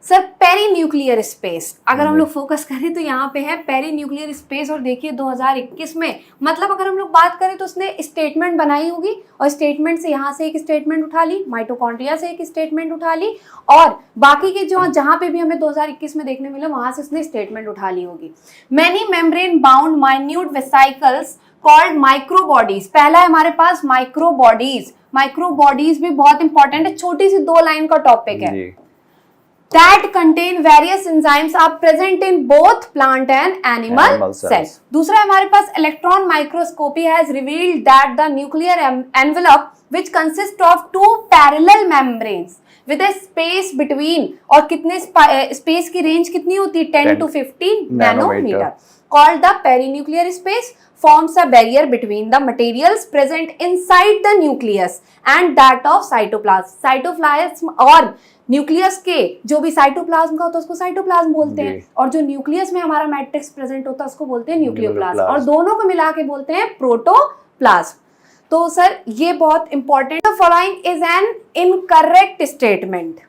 सर पेरीन्यूक्लियर स्पेस। अगर हम लोग फोकस करें तो यहाँ पे है पेरीन्यूक्लियर स्पेस, और देखिए 2021 में, मतलब अगर हम लोग बात करें तो उसने स्टेटमेंट बनाई होगी, और स्टेटमेंट से यहाँ से एक स्टेटमेंट उठा ली, माइटोकॉन्ड्रिया से एक स्टेटमेंट उठा ली, और बाकी के जो जहाँ पे भी हमें 2021 में देखने मिला वहां से उसने स्टेटमेंट उठा ली होगी। Many membrane bound minute vesicles called microbodies. पहला है हमारे पास माइक्रोबॉडीज। माइक्रोबॉडीज भी बहुत इंपॉर्टेंट है, छोटी सी 2 लाइन का टॉपिक है। That contain various enzymes are present in both plant and animal cells. दूसरा हमारे पास electron microscopy has revealed that the nuclear envelope which consists of 2 parallel membranes with a space between, और कितने स्पेस की रेंज कितनी होती है, 10 to 15 nanometre, called the perinuclear space, forms a barrier between the materials present inside the nucleus and that of cytoplasm. Cytoplasm और न्यूक्लियस के जो भी साइटोप्लाज्म का होता है उसको साइटोप्लाज्म बोलते हैं, और जो न्यूक्लियस में हमारा मैट्रिक्स प्रेजेंट होता है उसको बोलते हैं न्यूक्लियोप्लाज्म, और दोनों को मिला के बोलते हैं प्रोटोप्लाज्म। तो सर ये बहुत important, the following is an incorrect statement.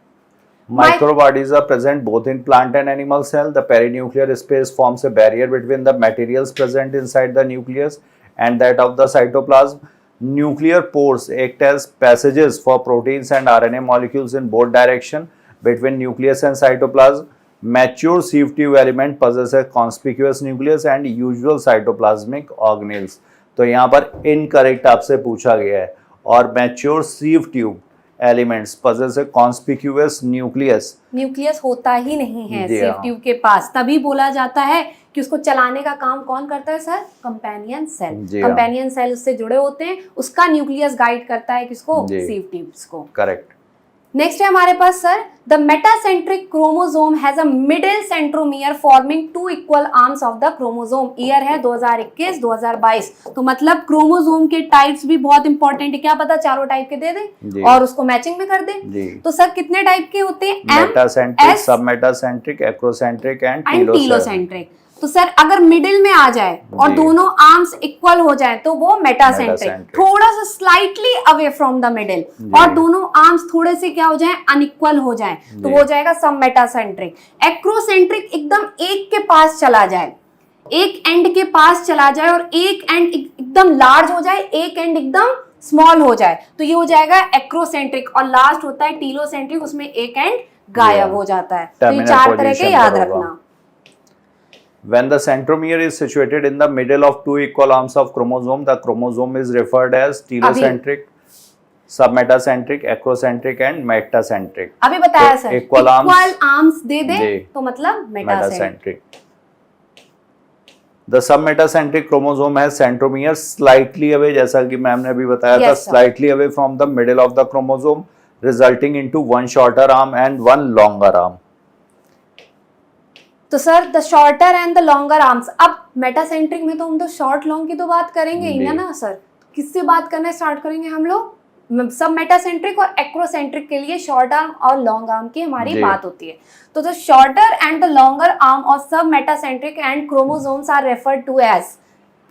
Microbodies are present both in plant and animal cell. The perinuclear space forms a barrier between the materials present inside the nucleus and that of the cytoplasm. Nuclear pores act as passages for proteins and RNA molecules in both direction between nucleus and cytoplasm. Mature sieve tube element possess a conspicuous nucleus and usual cytoplasmic organelles. तो यहाँ पर incorrect आपसे पूछा गया है, और mature sieve tube elements possess a conspicuous nucleus. Nucleus होता ही नहीं है सिव ट्यूब के पास, तभी बोला जाता है कि उसको चलाने का काम कौन करता है सर? Companion cell. जी हाँ। कंपेनियन सेल उससे जुड़े होते हैं, उसका न्यूक्लियस गाइड करता है किसको? जी। सीव ट्यूब्स को। करेक्ट। नेक्स्ट है हमारे पास sir, the metacentric chromosome has a middle centromere forming 2 equal arms of the chromosome. Year है 2021-2022। तो मतलब क्रोमोसोम के टाइप्स भी बहुत इंपॉर्टेंट है। क्या पता चारों टाइप के दे दे और उसको मैचिंग में कर दे। जी। तो सर कितने टाइप के होते हैं? मेटासेंट्रिक, सब मेटासेंट्रिक, एक्रोसेंट्रिक एंड टीलोसेंट्रिक। तो सर अगर मिडिल में आ जाए और दोनों आर्म्स इक्वल हो जाए तो वो मेटासेंट्रिक। थोड़ा सा slightly away from the middle और दोनों आर्म्स थोड़े से क्या हो जाए? अनइक्वल हो जाए तो हो जाएगा सब मेटासेंट्रिक। एक्रोसेंट्रिक एकदम एक के पास चला जाए, एक एंड के पास चला जाए और एक एंड एकदम लार्ज हो जाए, एक एंड एकदम स्मॉल हो जाए तो ये हो जाएगा एक्रोसेंट्रिक। और लास्ट होता है टीलोसेंट्रिक, उसमें एक एंड गायब हो जाता है। तो ये 4 तरह के याद रखना। When the centromere is situated in the middle of 2 equal arms of chromosome, the chromosome is referred as telocentric, submetacentric, acrocentric and metacentric. अभी बताया तो सर, equal arms दे दे तो मतलब metacentric. The submetacentric chromosome has centromere slightly away, जैसा कि मैम ने अभी बताया था, slightly away from the middle of the chromosome, resulting into one shorter arm and one longer arm. तो sir the shorter and the longer arms. अब मेटासेंट्रिक में तो हम तो शॉर्ट लॉन्ग की तो बात करेंगे ही ना सर। किससे बात करना स्टार्ट करेंगे हम लोग? सब मेटासेंट्रिक और एक्रोसेंट्रिक के लिए शॉर्ट आर्म और लॉन्ग आर्म की हमारी बात होती है। तो the shorter and the longer arm of sub metacentric and chromosomes are referred to as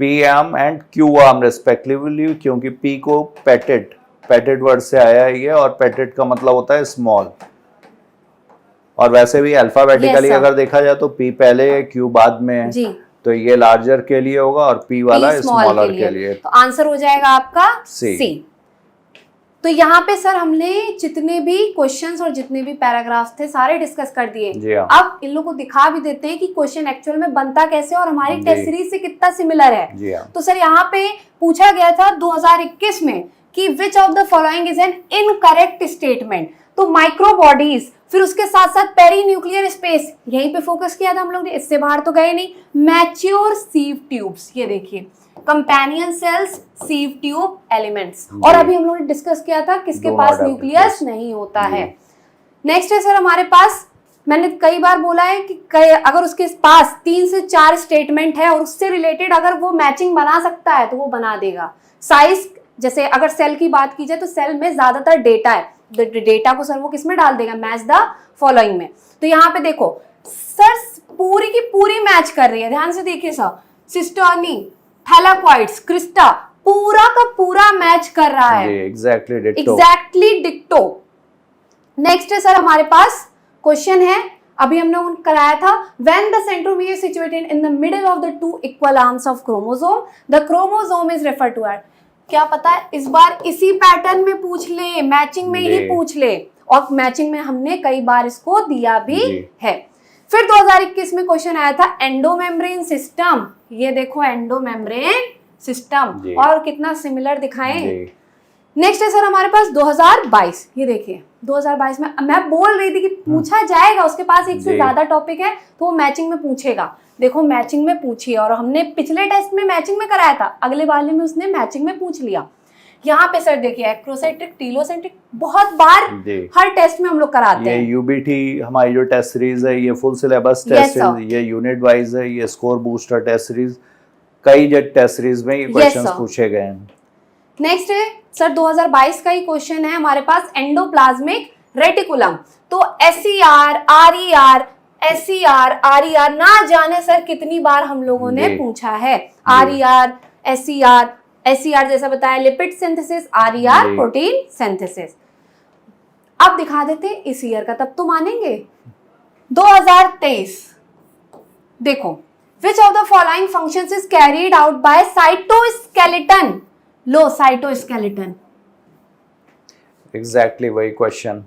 P arm and Q arm respectively, क्योंकि पी को पेटेड वर्ड से आया है ये, और पेटेड का मतलब होता है स्मॉल। और वैसे भी अल्फाबेटिकली अगर देखा जाए तो पी पहले है, क्यू बाद में है। तो ये लार्जर के लिए होगा और पी वाला स्मॉलर के लिए। तो आंसर हो जाएगा आपका सी। तो यहाँ पे सर हमने जितने भी क्वेश्चंस और जितने भी पैराग्राफ्स थे सारे डिस्कस कर दिए। अब इन लोगों को दिखा भी देते हैं कि क्वेश्चन एक्चुअल में बनता कैसे और हमारी टेस्ट सीरीज से कितना सिमिलर है। तो सर यहाँ पे पूछा गया था 2021 में कि विच of the following is an incorrect statement. तो माइक्रो बॉडीज, फिर उसके साथ साथ पेरी न्यूक्लियर स्पेस, यहीं पे फोकस किया था हम लोग ने, इससे बाहर तो गए नहीं। मैच्योर सीव ट्यूब्स, ये देखिए companion cells, sieve tube elements. और अभी हम लोग ने डिस्कस किया था किसके पास न्यूक्लियस नहीं होता है। नेक्स्ट है सर हमारे पास, मैंने कई बार बोला है कि अगर उसके पास 3 से 4 स्टेटमेंट है और उससे रिलेटेड अगर वो मैचिंग बना सकता है तो वो बना देगा। साइज, जैसे अगर सेल की बात की जाए तो सेल में ज्यादातर डेटा है, डेटा को सर वो किस में डाल देगा? मैच द फॉलोइंग में। तो यहाँ पे देखो सर पूरी की पूरी मैच कर रही है, ध्यान से देखिए सर। सिस्टर्नी, थैलाकॉइड्स, क्रिस्टा, पूरा का पूरा मैच कर रहा है। एग्जैक्टली डिक्टो। नेक्स्ट है सर हमारे पास क्वेश्चन है, अभी हमने कराया था, when the centromere is situated in the middle of the 2 equal arms of chromosome, the chromosome is referred to as। क्या पता है इस बार इसी पैटर्न में पूछ ले, मैचिंग में ही पूछ ले, और मैचिंग में हमने कई बार इसको दिया भी है। फिर 2021 में क्वेश्चन आया था एंडोमेम्ब्रेन सिस्टम। ये देखो एंडोमेम्ब्रेन सिस्टम, और कितना सिमिलर दिखाएं। नेक्स्ट है सर हमारे पास 2022। ये देखिए 2022 में मैं बोल रही थी कि पूछा जाएगा, उसके पास एक से ज्यादा टॉपिक है तो वो मैचिंग में पूछेगा। देखो मैचिंग में पूछी, और हमने पिछले टेस्ट में मैचिंग में कराया था, अगले वाले में उसने मैचिंग में पूछ लिया। यहाँ पे सर देखिए एक्रोसेंट्रिक, टीलोसेंट्रिक बहुत बार हर टेस्ट में हम लोग कराते हैं। ये यूबीटी हमारी जो टेस्ट सीरीज है, ये फुल सिलेबस टेस्ट है, ये यूनिट वाइज है, ये स्कोर बूस्टर टेस्ट सीरीज, कई टेस्ट सीरीज में ये क्वेश्चंस पूछे गए हैं। नेक्स्ट है सर 2022 का ही क्वेश्चन है हमारे पास, एंडोप्लाज्मिक रेटिकुलम। तो SER, RER, SER, RER ना जाने सर कितनी बार हम लोगों ने पूछा है। RER, SER जैसा बताया lipid synthesis, RER protein synthesis. अब दिखा देते इस ईयर का, तब तो मानेंगे। 2023 देखो, which of the following functions is carried out by cytoskeleton? Low cytoskeleton, exactly वही क्वेश्चन।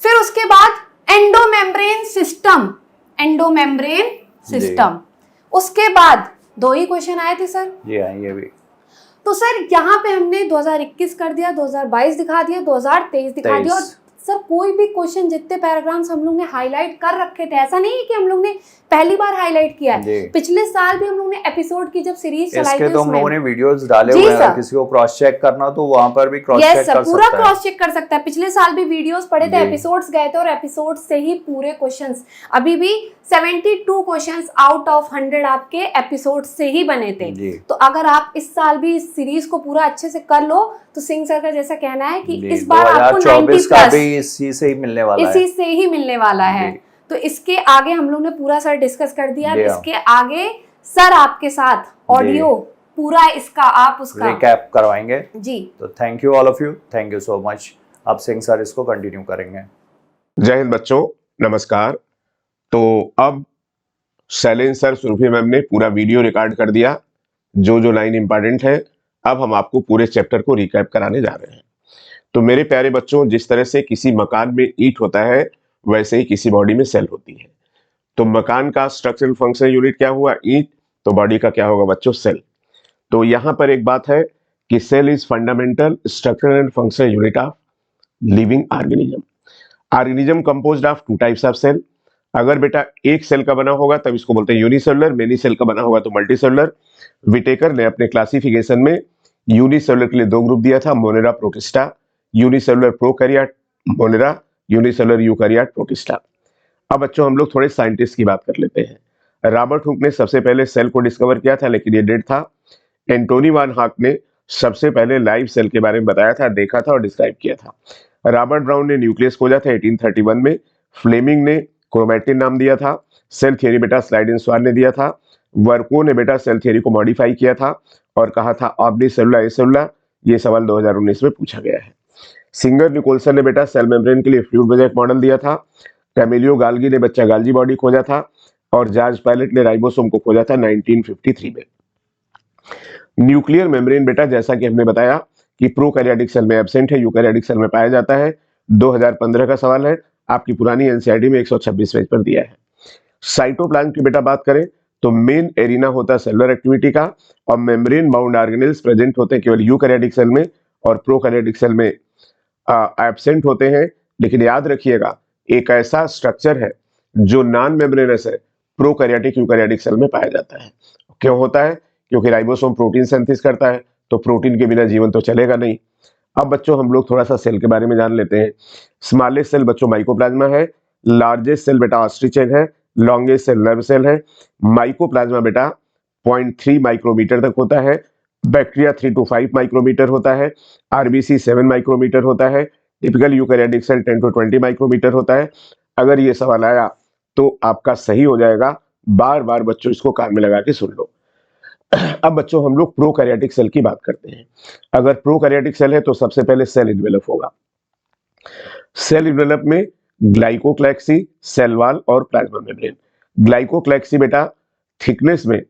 फिर उसके बाद एंडोमेम्ब्रेन सिस्टम, एंडोमेम्ब्रेन सिस्टम। उसके बाद 2 ही क्वेश्चन आए थे सर। ये भी। तो सर यहाँ पे हमने 2021 कर दिया, 2022 दिखा दिया, 2023 दिखा दिया। और सर कोई भी क्वेश्चन जितने पैराग्राफ्स हम लोग ने हाईलाइट कर रखे थे, ऐसा नहीं है कि हम लोग ने पहली बार हाईलाइट किया है। जी। पिछले साल भी हम लोग ने एपिसोड की जब सीरीज चलाई इसके थी तो हम उसमें लोगों ने वीडियोस डाले जी हुए हैं, सर। किसी को क्रॉस चेक करना तो वहां पर भी क्रॉस यस चेक सर, कर पूरा सकता है। क्रॉस चेक कर सकता है। पिछले साल भी वीडियोस पढ़े थे, जी। एपिसोड्स गए थे और एपिसोड से ही पूरे क्वेश्चंस, अभी भी 72 क्वेश्चंस आउट ऑफ 100 आपके एपिसोड से ही बने थे। जी। तो अगर आप इस साल भी इस सीरीज को पूरा अच्छे से कर लो तो सिंह सर का जैसा कहना है कि जी, इस बार आपको 2024 का 90+ भी इसी से ही मिलने वाला है। इसी से ही मिलने वाला है। जी। तो इसके आगे हम लोग ने पूरा सर डिस्कस कर दिया। जी हाँ। इसके आगे सर आपके साथ ऑडियो पूरा इसका आप उसका रिकैप करवाएंगे जी। तो thank you all of you, thank you so much. अब सिंह सर इसको कंटिन्यू करेंगे। जय हिंद बच्चों, नमस्कार। तो अब शैलेंद्र सर, सुरभि मैम ने पूरा वीडियो रिकॉर्ड कर दिया, जो जो लाइन इंपॉर्टेंट है। अब हम आपको पूरे चैप्टर को रिकैप कराने जा रहे हैं। तो मेरे प्यारे बच्चों, जिस तरह से किसी मकान में ईंट होता है, वैसे ही किसी बॉडी में सेल होती है। तो मकान का स्ट्रक्चरल फंक्शन यूनिट क्या हुआ? ईंट। तो बॉडी का क्या होगा बच्चों? सेल। तो यहां पर एक बात है कि cell is fundamental structural and functional unit of living organism. Organism composed of 2 types of cell. अगर बेटा एक सेल का बना होगा तब इसको बोलते हैं यूनिसेलुलर, मेनी सेल का बना होगा तो मल्टीसेलुलर। विटेकर ने अपने क्लासिफिकेशन में यूनिसेलुलर के लिए 2 ग्रुप दिया था, Monera, protista. Unicellular prokaryote Monera, unicellular eukaryote protista. अब बच्चों हम लोग थोड़े साइंटिस्ट की बात कर लेते हैं। रॉबर्ट हुक ने सबसे पहले सेल को डिस्कवर किया था, लेकिन ये डेड था। एंटोनी वान हाक ने सबसे पहले लाइव सेल के बारे में बताया था, देखा था और डिस्क्राइब किया था। रॉबर्ट ब्राउन ने न्यूक्लियस खोजा था 1831 में। फ्लेमिंग ने क्रोमैटिन नाम दिया था। सेल थियरी बेटा स्लाइडेन स्वार ने दिया था। वर्को ने बेटा सेल थियरी को मॉडिफाई किया था और कहा था ऑब्नी सेलुला एसेलुला। ये सवाल 2019 में पूछा गया है। सिंगर निकोलसन ने बेटा सेल मेम्ब्रेन के लिए फ्लूइड बजट मॉडल दिया था। कैमिलियो गाल्गी ने बच्चा गाल्जी बॉडी खोजा था और जॉर्ज पायलट ने राइबोसोम को खोजा था 1953 में। न्यूक्लियर मेम्ब्रेन बेटा जैसा कि हमने बताया कि प्रोकैरियोटिक सेल में एब्सेंट है, यूकैरियोटिक सेल में पाया जाता है। 2015 का सवाल है, आपकी पुरानी एनसीईआरटी में 126 पेज पर दिया है। साइटोप्लाज्म की बेटा बात करें तो मेन एरिना होता है सेलुलर एक्टिविटी का, और मेम्ब्रेन बाउंड ऑर्गेनेल्स प्रेजेंट होते हैं केवल यूकैरियोटिक सेल में और प्रोकैरियोटिक सेल में एब्सेंट होते हैं। लेकिन याद रखिएगा, एक ऐसा स्ट्रक्चर है जो नॉन मेम्ब्रेनस है, प्रोकैरियोटिक यूकैरियोटिक सेल में पाया जाता है। क्यों होता है? क्योंकि राइबोसोम प्रोटीन सिंथेसिस करता है, तो प्रोटीन के बिना जीवन तो चलेगा नहीं। अब बच्चों हम लोग थोड़ा सा सेल के बारे में जान लेते हैं। स्मॉलेस्ट सेल बच्चों माइकोप्लाज्मा है। लार्जेस्ट सेल बेटा ऑस्ट्रिच एग है। लॉन्गेस्ट सेल नर्व सेल है। माइकोप्लाज्मा बेटा 0.3 माइक्रोमीटर तक होता है। बैक्टीरिया 3 to 5 माइक्रोमीटर होता है। आरबीसी 7 माइक्रोमीटर होता है। Typical eukaryotic cell 10 to 20 micrometre होता है। अगर ये सवाल आया तो आपका सही हो जाएगा। बार बार बच्चों इसको कान में लगा के सुन लो। अब बच्चों हम लोग प्रोकैरियोटिक सेल की बात करते हैं। अगर प्रोकैरियोटिक सेल है तो सबसे पहले सेल इन्वेलप होगा। सेल इन्वेलप में ग्लाइकोक्लैक्सी, सेल वॉल और प्लाज्मा मेम्ब्रेन। ग्लाइकोक्लैक्सी बेटा थिकनेस में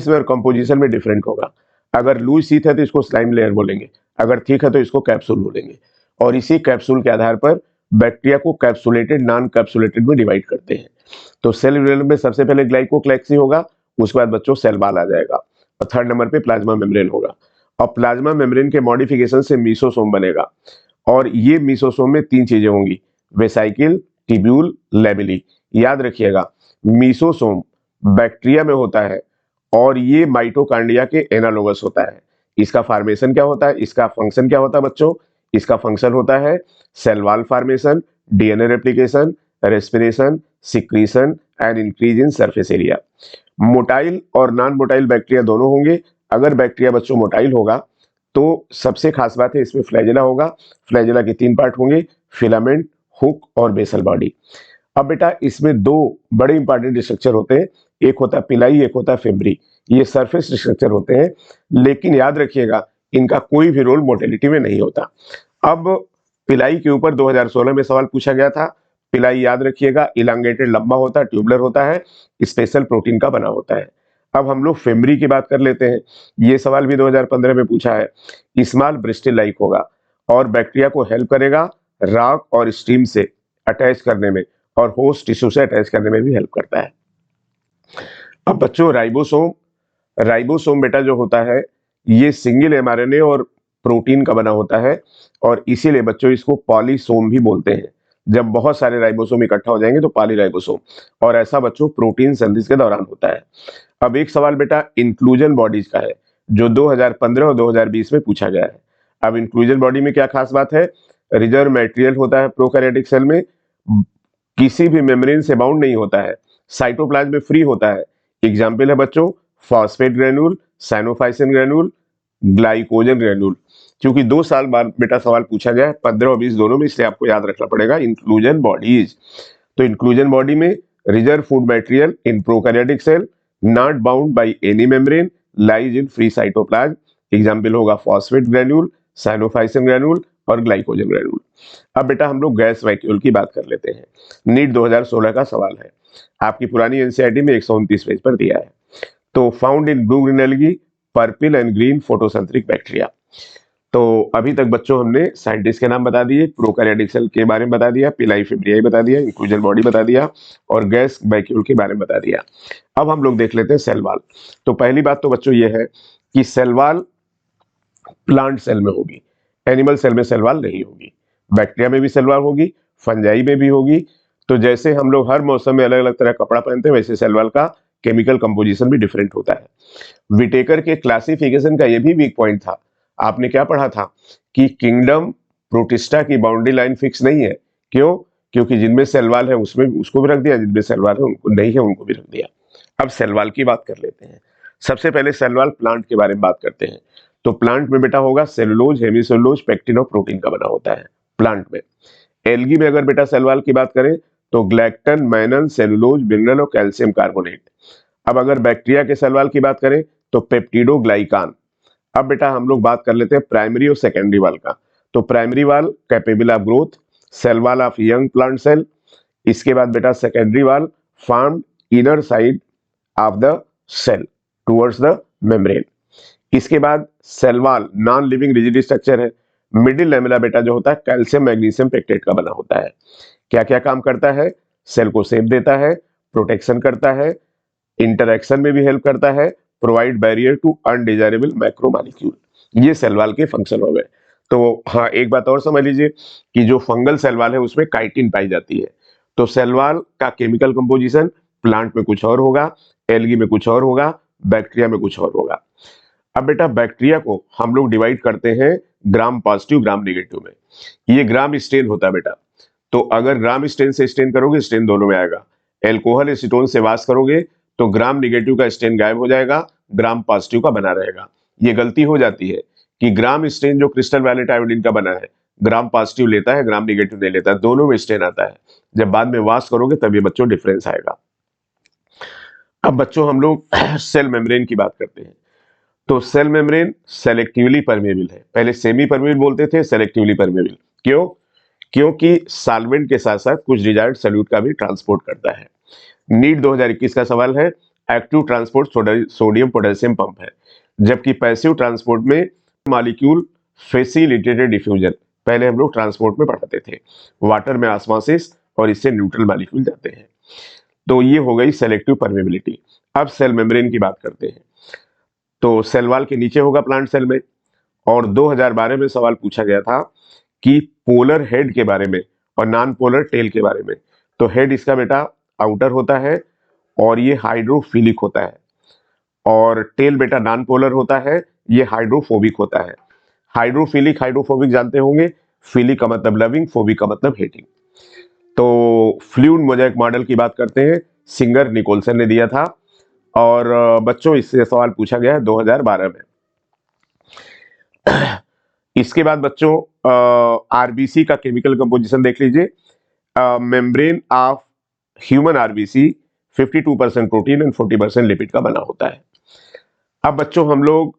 और कंपोजिशन में डिफरेंट होगा। अगर लूज शीथ है तो इसको स्लाइम लेयर बोलेंगे, अगर थिक है तो इसको कैप्सूल बोलेंगे। और इसी कैप्सूल के आधार पर बैक्टीरिया को कैप्सुलेटेड, नॉन कैप्सुलेटेड में डिवाइड करते हैं। तो सेल इन्वेलप में सबसे पहले ग्लाइकोक्लैक्सी होगा, उसके बाद बच्चों सेल वॉल आ जाएगा और 3rd नंबर पे प्लाज्मा मेम्ब्रेन होगा। और प्लाज्मा मेम्ब्रेन के मॉडिफिकेशन से मीसोसोम बनेगा। और ये मीसोसोम में 3 चीजें होंगी, वेसाइकिल, टिब्यूल, लेमेली। याद रखिएगा, मीसोसोम बैक्टीरिया में होता है और ये माइटोकांड्रिया के एनालोगस होता है। इसका फॉर्मेशन क्या होता है, इसका फंक्शन क्या होता है बच्चों? इसका फंक्शन होता है cell wall formation, DNA replication, respiration, secretion and increase in surface area. Motile और नॉन मोटाइल बैक्टीरिया दोनों होंगे। अगर बैक्टीरिया बच्चों मोटाइल होगा तो सबसे खास बात है इसमें फ्लैजेला होगा। फ्लैजेला के 3 पार्ट होंगे, फिलामेंट, हुक और बेसल बॉडी। अब बेटा इसमें 2 बड़े इंपॉर्टेंट स्ट्रक्चर होते हैं, एक होता है पिलाई, एक होता है फिब्री। ये सरफेस स्ट्रक्चर होते हैं, लेकिन याद रखिएगा इनका कोई भी रोल मोटिलिटी में नहीं होता। अब पिलाई के ऊपर 2016 में सवाल पूछा गया था। पिलाई याद रखिएगा इलांगेटेड, लंबा होता है, ट्यूबुलर होता है, स्पेशल प्रोटीन का बना होता है। अब हम लोग फेमरी की बात कर लेते हैं। ये सवाल भी 2015 में पूछा है। स्मॉल ब्रिस्टल लाइक होगा और बैक्टीरिया को हेल्प करेगा रॉक और स्टीम से अटैच करने में और होस्ट टिश्यू से अटैच करने में भी हेल्प करता है। अब बच्चों राइबोसोम बेटा जो होता है ये सिंगल एमआरएनए और प्रोटीन का बना होता है और इसीलिए बच्चों इसको पॉलीसोम भी बोलते हैं। जब बहुत सारे राइबोसोम इकट्ठा हो जाएंगे तो पॉलीराइबोसोम, और ऐसा बच्चों प्रोटीन सिंथेसिस के दौरान होता है। अब एक सवाल बेटा इंक्लूजन बॉडीज का है, जो 2015 और 2020 में पूछा गया है। अब इंक्लूजन बॉडी में क्या खास बात है? रिजर्व मटेरियल होता है प्रोकैरियोटिक सेल में, किसी भी मेम्ब्रेन से बाउंड नहीं होता है, साइटोप्लाज्म में फ्री होता है। एग्जाम्पल है बच्चों phosphate granule, cyanophycin granule, glycogen granule. क्योंकि 2 साल बाद बेटा सवाल पूछा गया है 15 और 20 दोनों में, इसलिए आपको याद रखना पड़ेगा इंक्लूजन बॉडीज। तो इंक्लूजन बॉडी में reserve food material in prokaryotic cell not bound by any membrane lies in free cytoplasm. Example होगा फॉस्फेट ग्रेन्यूल, साइनोफाइसिन ग्रेन्यूल और ग्लाइकोजन ग्रेन्यूल। अब बेटा हम लोग गैस वैक्यूल की बात कर लेते हैं। नीट 2016 का सवाल है, आपकी पुरानी एनसीईआरटी में 129 पेज पर दिया है। तो found in blue green algae, purple and green photosynthetic bacteria. तो अभी तक बच्चों हमने साइंटिस्ट के नाम बता दिए, प्रोकैरियोटिक सेल के बारे में बता दिया, पिलाई फिब्रियाई बता दिया, इंक्लूजन बॉडी बता दिया और गैस वैक्यूल के बारे में बता दिया। अब हम लोग देख लेते हैं सेल वॉल। तो पहली बात तो बच्चों ये है कि सेल वॉल प्लांट सेल में होगी, एनिमल सेल में सेल वॉल नहीं होगी। बैक्टीरिया में भी सेल वॉल होगी, फंजाई में भी होगी। तो जैसे हम लोग हर मौसम में अलग अलग तरह कपड़ा पहनते हैं, वैसे सेल वॉल का केमिकल कंपोजिशन भी डिफरेंट होता है। विटेकर के क्लासिफिकेशन का ये भी वीक पॉइंट था। आपने क्या पढ़ा था कि किंगडम प्रोटिस्टा की बाउंड्री लाइन फिक्स नहीं है। क्यों? क्योंकि जिनमें सेल वॉल है उसमें उसको भी रख दिया, जिनमें सेल वॉल है उनको नहीं है उनको भी रख दिया। अब सेल वॉल की बात कर लेते हैं। सबसे पहले सेल वॉल प्लांट के बारे में बात करते हैं। तो प्लांट में बेटा होगा सेलुलोज, हेमीसेलुलोज, पेक्टिन और प्रोटीन का बना होता है प्लांट में। एल्गी में अगर बेटा सेल वॉल की बात करें तो ग्लैक्टन, मैनन, सेलुलोज, मिनरल और कैल्शियम कार्बोनेट। अब अगर बैक्टीरिया के सेल वॉल की बात करें तो पेप्टिडोग्लाइकान। अब बेटा हम लोग बात कर लेते हैं प्राइमरी और सेकेंडरी वाल का। तो primary wall capable of growth, cell wall of young plant cell. इसके बाद बेटा secondary wall formed inner side of the cell towards the membrane. इसके बाद cell wall non living rigid structure है। मिडिल लैमेला बेटा जो होता है कैल्शियम, मैग्नीशियम, पेक्टेट का बना होता है। क्या क्या काम करता है? सेल को शेप देता है, प्रोटेक्शन करता है, इंटरैक्शन में भी हेल्प करता है, provide barrier to undesirable macromolecule. ये सेल वॉल के फंक्शन हो गए। तो हाँ, एक बात और समझ लीजिए कि जो फंगल सेल वॉल है उसमें काइटिन पाई जाती है। तो सेल वॉल का केमिकल कंपोजिशन प्लांट में कुछ और होगा, एल्गी में कुछ और होगा, बैक्टीरिया में कुछ और होगा। अब बेटा बैक्टीरिया को हम लोग डिवाइड करते हैं ग्राम पॉजिटिव, ग्राम नेगेटिव में। ये ग्राम स्टेन होता है बेटा। तो अगर ग्राम स्टेन से स्टेन करोगे, स्टेन दोनों में आएगा। एल्कोहल एसीटोन से वाश करोगे तो ग्राम नेगेटिव का स्टेन गायब हो जाएगा, ग्राम पॉजिटिव का बना रहेगा। ये गलती हो जाती है कि ग्राम स्टेन जो क्रिस्टल वायलेट आयोडीन का बना है, ग्राम पॉजिटिव लेता है, ग्राम नेगेटिव नहीं लेता, दोनों में स्टेन आता है। जब बाद में वाश करोगे तब ये बच्चों डिफरेंस आएगा। अब बच्चों हम लोग सेल मेम्ब्रेन की बात करते हैं। तो सेल मेम्ब्रेन सेलेक्टिवली परमेबल है। पहले सेमी परमेबल बोलते थे, सेलेक्टिवली परमेबल। क्यों? क्योंकि सॉल्वेंट के साथ साथ कुछ डिजायर्ड सॉल्यूट का भी ट्रांसपोर्ट करता है। नीट 2021 का सवाल है, active transport sodium potassium pump है, जबकि पैसिव ट्रांसपोर्ट में मॉलिक्यूल फैसिलिटेटेड डिफ्यूजन। पहले हम लोग ट्रांसपोर्ट में पढ़ाते थे, वाटर में ऑस्मोसिस और इससे न्यूट्रल मॉलिक्यूल जाते हैं। तो ये हो गई सेलेक्टिव परमेबिलिटी। अब सेल मेम्ब्रेन की बात करते हैं। तो सेल वॉल के नीचे होगा प्लांट सेल में, और 2012 में सवाल पूछा गया था कि पोलर हेड के बारे में और नॉन पोलर टेल के बारे में। तो हेड इसका बेटा आउटर होता है और ये हाइड्रोफिलिक होता है, और टेल बेटा नॉन पोलर होता है, ये हाइड्रोफोबिक होता है। हाइड्रोफिलिक हाइड्रोफोबिक जानते होंगे, फिलिक का मतलब लविंग, फोबिक का मतलब हेटिंग। तो फ्लूइड मोज़ेक मॉडल की बात करते हैं, सिंगर निकोलसन ने दिया था, और बच्चों इससे सवाल पूछा गया है 2012 में। इसके बाद बच्चों आरबीसी का केमिकल कंपोजिशन देख लीजिए। Membrane of human RBC 52% protein and 40% lipid का बना होता है। अब बच्चों हम लोग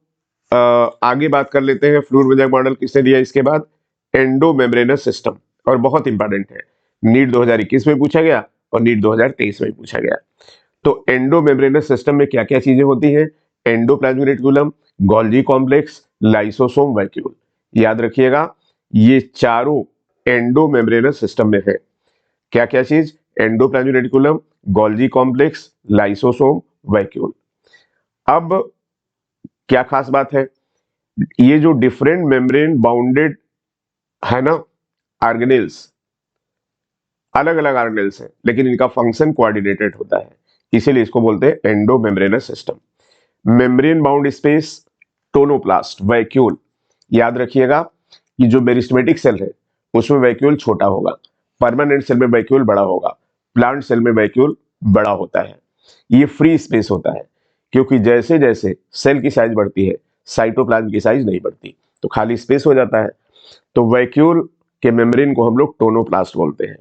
आगे बात कर लेते हैं, फ्लूइड मोज़ेक मॉडल किसने दिया। इसके बाद एंडोमेम्ब्रेनस सिस्टम, और बहुत इंपॉर्टेंट है, नीट 2021 में पूछा गया और नीट 2023 में पूछा गया। तो एंडोमेम्ब्रेनस सिस्टम में क्या क्या चीजें होती हैं? Endoplasmic reticulum, Golgi complex, lysosome, vacuole. याद रखिएगा, ये चारों एंडोमेम्ब्रेनस सिस्टम में है। क्या क्या चीज? Endoplasmic reticulum, Golgi complex, lysosome, vacuole. अब क्या खास बात है, ये जो डिफरेंट मेम्ब्रेन बाउंडेड है ना ऑर्गेनेल्स, अलग अलग ऑर्गेनेल्स हैं लेकिन इनका फंक्शन कोऑर्डिनेटेड होता है, इसीलिए इसको बोलते हैं endomembranes system. Membrane bound space, tonoplast, vacuole. याद रखिएगा कि जो मेरिस्टेमेटिक सेल है उसमें वैक्यूल छोटा होगा, परमानेंट सेल में वैक्यूल बड़ा होगा, प्लांट सेल में वैक्यूल बड़ा होता है। ये फ्री स्पेस होता है क्योंकि जैसे जैसे सेल की साइज बढ़ती है साइटोप्लाज्म की साइज नहीं बढ़ती, तो खाली स्पेस हो जाता है। तो वैक्यूल के मेम्ब्रेन को हम लोग टोनोप्लास्ट बोलते हैं।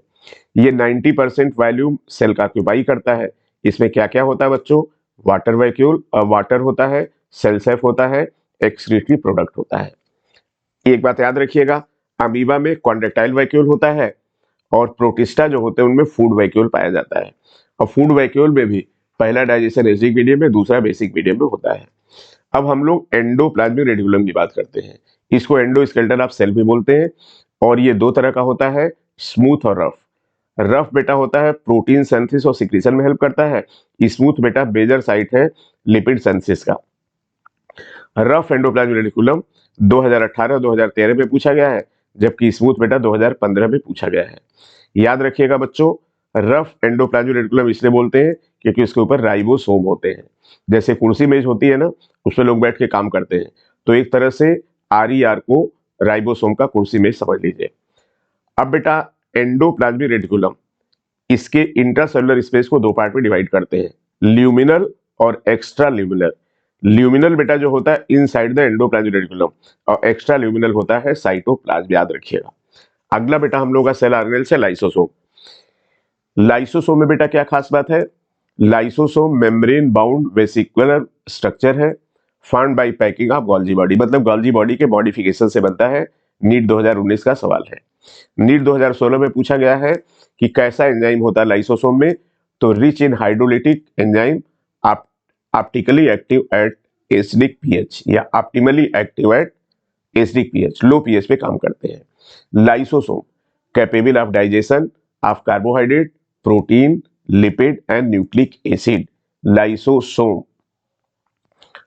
ये 90% वॉल्यूम सेल का ऑक्यूपाई करता है। इसमें क्या क्या होता है बच्चों? वाटर वैक्यूल, वाटर होता है, सेल सेफ होता है, एक्सक्रीटरी प्रोडक्ट होता है। एक बात याद रखिएगा, अमीबा में कॉन्ट्रेक्टाइल वैक्यूल होता है और प्रोटिस्टा जो होते हैं उनमें फूड वैक्यूल पाया जाता है। और फूड वैक्यूल में भी पहला डाइजेशन एसिडिक मीडियम में, दूसरा बेसिक मीडियम में होता है। अब हम लोग एंडोप्लाज्मिक रेटिकुलम की बात करते हैं। इसको एंडोस्केलेटल ऑफ सेल भी बोलते हैं और ये दो तरह का होता है, स्मूथ और रफ। रफ बेटा होता है प्रोटीन सिंथेसिस और सिक्रीशन में हेल्प करता है, स्मूथ बेटा बेजर साइट है लिपिड सिंथेसिस का। रफ एंडोप्लाज्मिक रेटिकुलम 2018-2013 में पूछा गया है, जबकि स्मूथ बेटा 2015 में पूछा गया है। याद रखिएगा बच्चों, रफ एंडोप्लाज्मिक रेटिकुलम इसलिए बोलते हैं क्योंकि उसके ऊपर राइबोसोम होते हैं। जैसे कुर्सी मेज होती है ना, उसमें लोग बैठ के काम करते हैं, तो एक तरह से RER को राइबोसोम का कुर्सी मेज समझ लीजिए। अब बेटा एंडोप्लाज्मिक रेटिकुलम इसके इंट्रासेलुलर स्पेस को दो पार्ट में डिवाइड करते हैं, ल्यूमिनल और एक्स्ट्रा ल्यूमिनल। ल्यूमिनल बेटा जो होता है इनसाइड द एंडोप्लाज्मिक रेटिकुलम और एक्स्ट्रा ल्यूमिनल होता है साइटोप्लाज्म, याद रखिएगा। अगला बेटा हम लोग का सेल ऑर्गेनेल से लाइसोसोम। लाइसोसोम में बेटा क्या खास बात है? Lysosome membrane bound vesicular structure है, formed by packing of Golgi body, मतलब गोल्जी बॉडी के मॉडिफिकेशन से बनता है। नीट 2019 का सवाल है। नीट 2016 में पूछा गया है कि कैसा एंजाइम होता है लाइसोसोम में, तो rich in hydrolytic enzyme, optically active at acidic pH या optimally active at acidic pH, low pH पे काम करते हैं। Lysosome capable of digestion of carbohydrate, protein, lipid and nucleic acid. Lysosome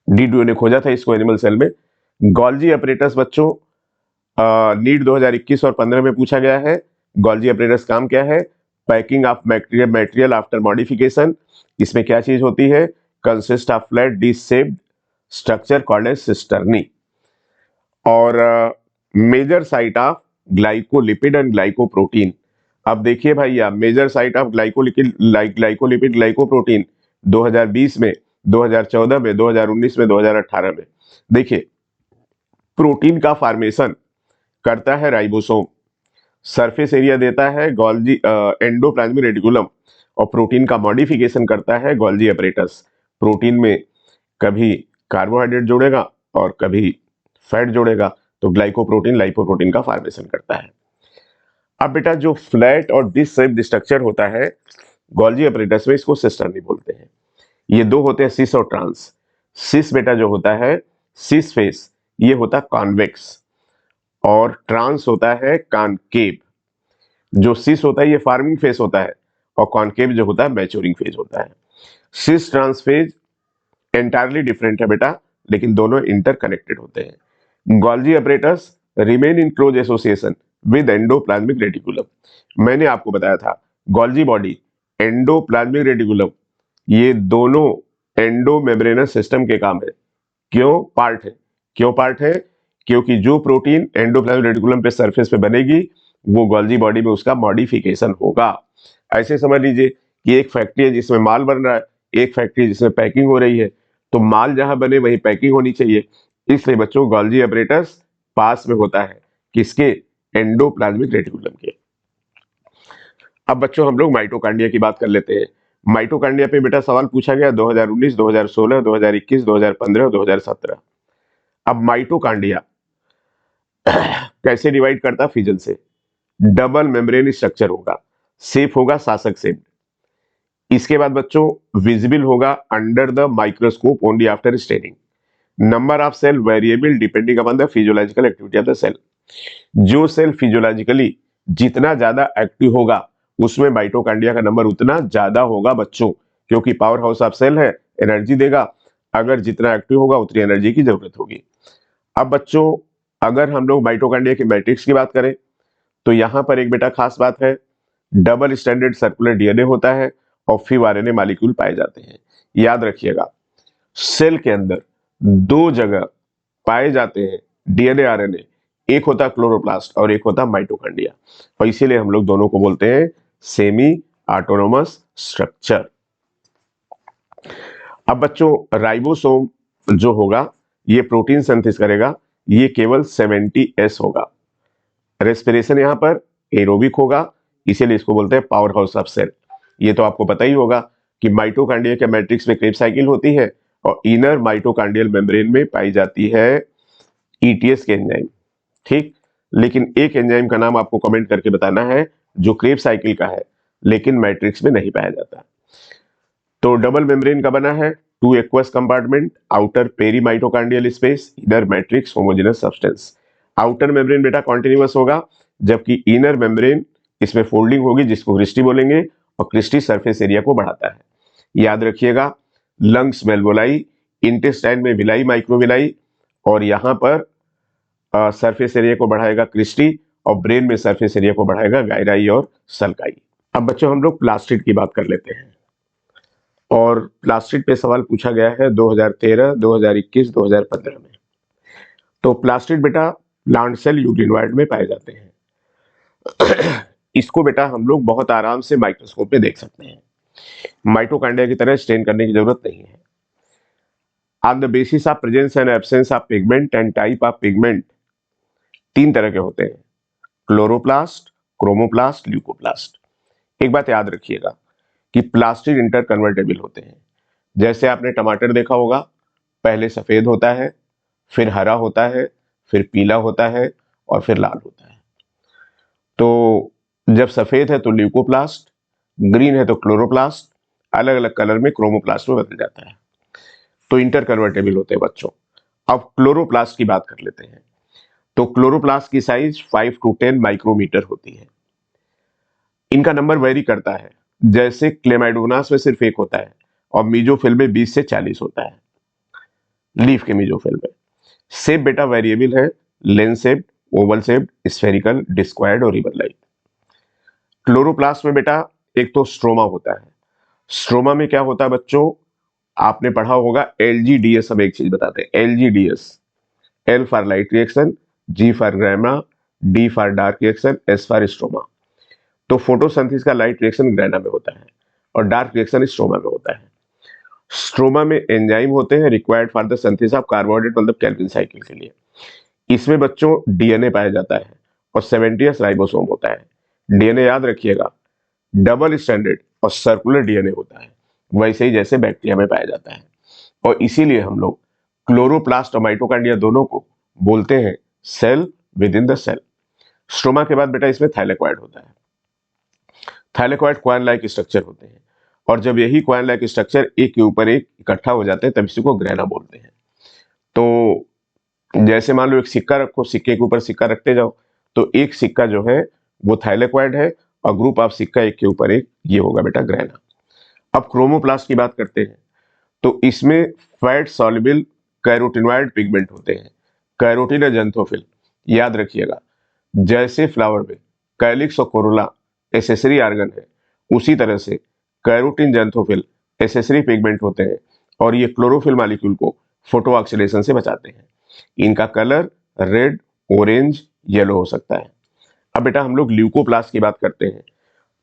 डीडीओ ने खोजा था इसको एनिमल सेल में। गोल्जी अपरेटस बच्चों नीट 2021 और 15 में पूछा गया है। गोल्जी अपरेटस काम क्या है? Packing of material after modification. इसमें क्या चीज होती है? Consist of flat dish shaped structure called as cisternae. और major site of glycolipid and glycoprotein. अब देखिए भैया, major site of glycolipid glycoprotein 2020 में, 2014 में, 2019 में, 2018 में। देखिए, प्रोटीन का फॉर्मेशन करता है राइबोसोम, सरफेस एरिया देता है गोल्जी एंडोप्लाज्मिक रेटिकुलम, और प्रोटीन का मॉडिफिकेशन करता है गोल्जी अपरेटस। प्रोटीन में कभी कार्बोहाइड्रेट जोड़ेगा और कभी फैट जोड़ेगा, तो ग्लाइकोप्रोटीन लाइपोप्रोटीन का फॉर्मेशन करता है। अब बेटा जो फ्लैट और डिश शेप्ड स्ट्रक्चर होता है गोल्जी अपरेटस में, इसको सिस्टर्नी बोलते हैं। ये दो होते हैं, सिस और ट्रांस। सिस बेटा जो होता है सिस फेस, ये होता है कॉन्वेक्स, और ट्रांस होता है कॉनकेव। जो सिस होता है ये फार्मिंग फेज होता है और कॉनकेव जो होता है मैच्योरिंग फेज होता है। Cis trans phase entirely different है बेटा, लेकिन दोनों इंटरकनेक्टेड होते हैं। Golgi apparatus remain in close association with endoplasmic reticulum. मैंने आपको बताया था गोल्जी बॉडी, एंडोप्लाज्मिक रेटिकुलम, ये दोनों एंडोमेम्ब्रेनस सिस्टम के काम है। क्यों पार्ट है? क्यों पार्ट है? क्योंकि जो प्रोटीन एंडोप्लाज्मिक रेटिकुलम पे सरफेस पे बनेगी वो गोल्जी बॉडी में उसका मॉडिफिकेशन होगा। ऐसे समझ लीजिए कि एक फैक्ट्री है जिसमें माल बन रहा है, एक फैक्ट्री जिसमें पैकिंग हो रही है, तो माल जहां बने वहीं पैकिंग होनी चाहिए। इसलिए बच्चों गोल्जी अपरेटस पास में होता है किसके? एंडोप्लाज्मिक रेटिकुलम के। अब बच्चों हम लोग माइटोकांड्रिया की बात कर लेते हैं। माइटोकांड्रिया पे बेटा सवाल पूछा गया 2019, 2016, 2021, 2015 और 2017। अब माइटोकांड्रिया कैसे डिवाइड करता? फिजन से। डबल मेम्ब्रेन स्ट्रक्चर होगा, शेप होगा शासक शेप। इसके बाद बच्चों विजिबल होगा under the microscope only after staining. Number of cell variable depending upon the physiological activity of the cell. जो सेल फिजियोलॉजिकली जितना ज्यादा एक्टिव होगा उसमें माइटोकांड्रिया का नंबर उतना ज्यादा होगा बच्चों, क्योंकि पावर हाउस ऑफ सेल है, एनर्जी देगा। अगर जितना एक्टिव होगा उतनी एनर्जी की जरूरत होगी। अब बच्चों अगर हम लोग माइटोकांड्रिया की मैट्रिक्स की बात करें तो यहां पर एक बेटा खास बात है, डबल स्टैंडर्ड सर्कुलर डीएनए होता है और फिर आरएनए मॉलिक्यूल पाए जाते हैं। याद रखिएगा, सेल के अंदर दो जगह पाए जाते हैं डीएनए आरएनए, एक होता क्लोरोप्लास्ट और एक होता माइटोकॉन्ड्रिया, और इसीलिए हम लोग दोनों को बोलते हैं सेमी ऑटोनोमस स्ट्रक्चर। अब बच्चों, राइबोसोम जो होगा ये प्रोटीन सिंथेसिस करेगा, ये केवल 70S होगा। रेस्पिरेशन यहाँ पर एरोबिक होगा, इसीलिए इसको बोलते हैं पावर हाउस ऑफ सेल। ये तो आपको पता ही होगा कि माइटोकॉन्ड्रिया के मैट्रिक्स में क्रेब्स साइकिल होती है और इनर माइटोकॉन्ड्रियल मेम्ब्रेन में पाई जाती है ईटीएस के एंजाइम। ठीक, लेकिन एक एंजाइम का नाम आपको कमेंट करके बताना है जो क्रेब्स साइकिल का है लेकिन मैट्रिक्स में नहीं पाया जाता। तो डबल मेम्ब्रेन का बना है, 2 aqueous compartment, outer peri mitochondrial space, inner matrix homogenous substance. Outer membrane बेटा कॉन्टिन्यूअस होगा, जबकि इनर मेम्ब्रेन इसमें फोल्डिंग होगी जिसको क्रिस्टी बोलेंगे, और क्रिस्टी सरफेस एरिया को बढ़ाता है। याद रखिएगा, लंग्स में एल्वोलाई, इंटेस्टाइन में विलाई माइक्रोविलाई, और यहाँ पर सरफेस एरिया को बढ़ाएगा क्रिस्टी, और ब्रेन में सरफेस एरिया को बढ़ाएगा गायराई और सल्काई। अब बच्चों हम लोग प्लास्टिड की बात कर लेते हैं, और प्लास्टिड पे सवाल पूछा गया है 2013, 2021, 2015 में। तो प्लास्टिड बेटा प्लांट सेल यूरिनोइड में पाए जाते हैं। इसको बेटा हम लोग बहुत आराम से माइक्रोस्कोप में देख सकते हैं, माइटोकॉन्ड्रिया की तरह स्टेन करने की जरूरत नहीं है। On the basis of presence and absence of pigment and type of pigment 3 तरह के होते हैं, क्लोरोप्लास्ट, क्रोमोप्लास्ट, ल्यूकोप्लास्ट। एक बात याद रखिएगा कि प्लास्टिड इंटर कन्वर्टेबल होते हैं। जैसे आपने टमाटर देखा होगा, पहले सफेद होता है, फिर हरा होता है, फिर पीला होता है और फिर लाल होता है। तो जब सफेद है तो ल्यूकोप्लास्ट, ग्रीन है तो क्लोरोप्लास्ट, अलग अलग कलर में क्रोमोप्लास्ट में बदल जाता है। तो इंटर कन्वर्टेबल होते हैं बच्चों। अब क्लोरोप्लास्ट की बात कर लेते हैं। तो क्लोरोप्लास्ट की साइज 5 to 10 माइक्रोमीटर होती है। इनका नंबर वेरी करता है, जैसे क्लेमाइडोनास में सिर्फ 1 होता है और मीजोफिल में 20 से 40 होता है, लीफ के मीजोफिल में। शेप बेटा वेरिएबल है, lens shaped, oval shaped, spherical, discoid और रिबन लाइक। क्लोरोप्लास्ट में बेटा एक तो स्ट्रोमा होता है। स्ट्रोमा में क्या होता है बच्चों, आपने पढ़ा होगा LGDS। हम एक चीज बताते हैं, LGDS, L for light reaction, G for grana, D for dark reaction, S for stroma. तो फोटोसिंथेसिस का लाइट रिएक्शन ग्राना में होता है और डार्क रिएक्शन स्ट्रोमा में होता है। स्ट्रोमा में एंजाइम होते हैं required for the synthesis of carbohydrate, मतलब केल्विन साइकिल के लिए। इसमें बच्चों डीएनए पाया जाता है और 70S राइबोसोम होता है। डीएनए याद रखिएगा, डबल स्टैंडर्ड और सर्कुलर डीएनए होता है, वैसे ही जैसे बैक्टीरिया में पाया जाता है। और इसीलिए हम लोग क्लोरोप्लास्ट और माइटोकॉन्ड्रिया दोनों को बोलते हैं cell within the cell. Stroma के बाद बेटा इसमें थाइलेकॉइड होता है। थाइलेकॉइड कॉइन लाइक स्ट्रक्चर होते हैं, और जब यही कॉइन लाइक स्ट्रक्चर एक के ऊपर एक इकट्ठा हो जाते हैं तब इसी को ग्रेना बोलते हैं। तो जैसे मान लो एक सिक्का रखो, सिक्के के ऊपर सिक्का रखते जाओ, तो एक सिक्का जो है वो थाइलेकॉइड है और ग्रुप ऑफ सिक्का एक के ऊपर एक, ये होगा बेटा ग्रेना। अब क्रोमोप्लास्ट की बात करते हैं, तो इसमें फैट सॉल्युबल कैरोटिनॉइड पिगमेंट होते हैं, कैरोटीन या जंथोफिल। याद रखिएगा, जैसे फ्लावर में कैलिक्स और कोरोला एसेसरी आर्गन है, उसी तरह से कैरोटीन, जंथोफिल एसेसरी पिगमेंट होते हैं, और ये क्लोरोफिल मॉलिक्यूल को फोटो ऑक्सीडेशन से बचाते हैं। इनका कलर रेड, ऑरेंज, येलो हो सकता है। अब बेटा हम लोग ल्यूकोप्लास्ट की बात करते हैं।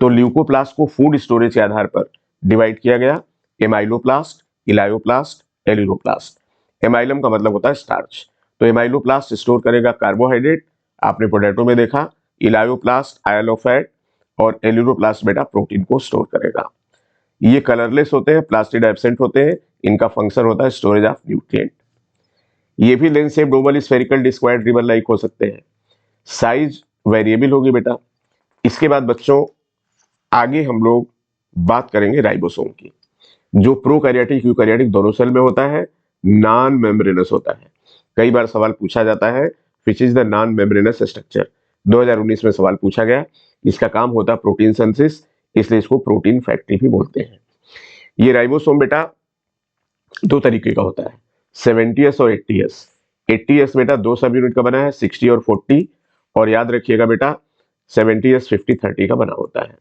तो ल्यूकोप्लास्ट को फूड स्टोरेज के आधार पर डिवाइड किया गया, एमाइलोप्लास्ट, इलायोप्लास्ट, एलिलोप्लास्ट। एमाइलम का मतलब होता है स्टार्च, तो एमाइलोप्लास्ट स्टोर करेगा कार्बोहाइड्रेट, आपने पोटैटो में देखा। इलायोप्लास्ट आयलोफैट और एलिलोप्लास्ट बेटा प्रोटीन को स्टोर करेगा। ये कलरलेस होते हैं, प्लास्टिड एब्सेंट होते हैं, इनका फंक्शन होता है स्टोरेज ऑफ न्यूट्रिएंट। ये भी lens shaped, oval, spherical, discoid, ribbon like हो सकते हैं। साइज वेरिएबल होगी बेटा। इसके बाद बच्चों आगे हम लोग बात करेंगे राइबोसोम की, जो प्रोकैरियोटिक यूकैरियोटिक दोनों सेल में होता है, नॉन मेम्ब्रेनस होता है। कई बार सवाल पूछा जाता है विच is the non membranous structure. 2019 में सवाल पूछा गया। इसका काम होता है प्रोटीन सिंथेसिस, इसलिए इसको प्रोटीन फैक्ट्री भी बोलते हैं। ये राइबोसोम बेटा 2 तरीके का होता है, 70S और 80S। 80S बेटा 2 सब यूनिट का बना है, 60 और 40, और याद रखिएगा बेटा 70S 50-30 का बना होता है।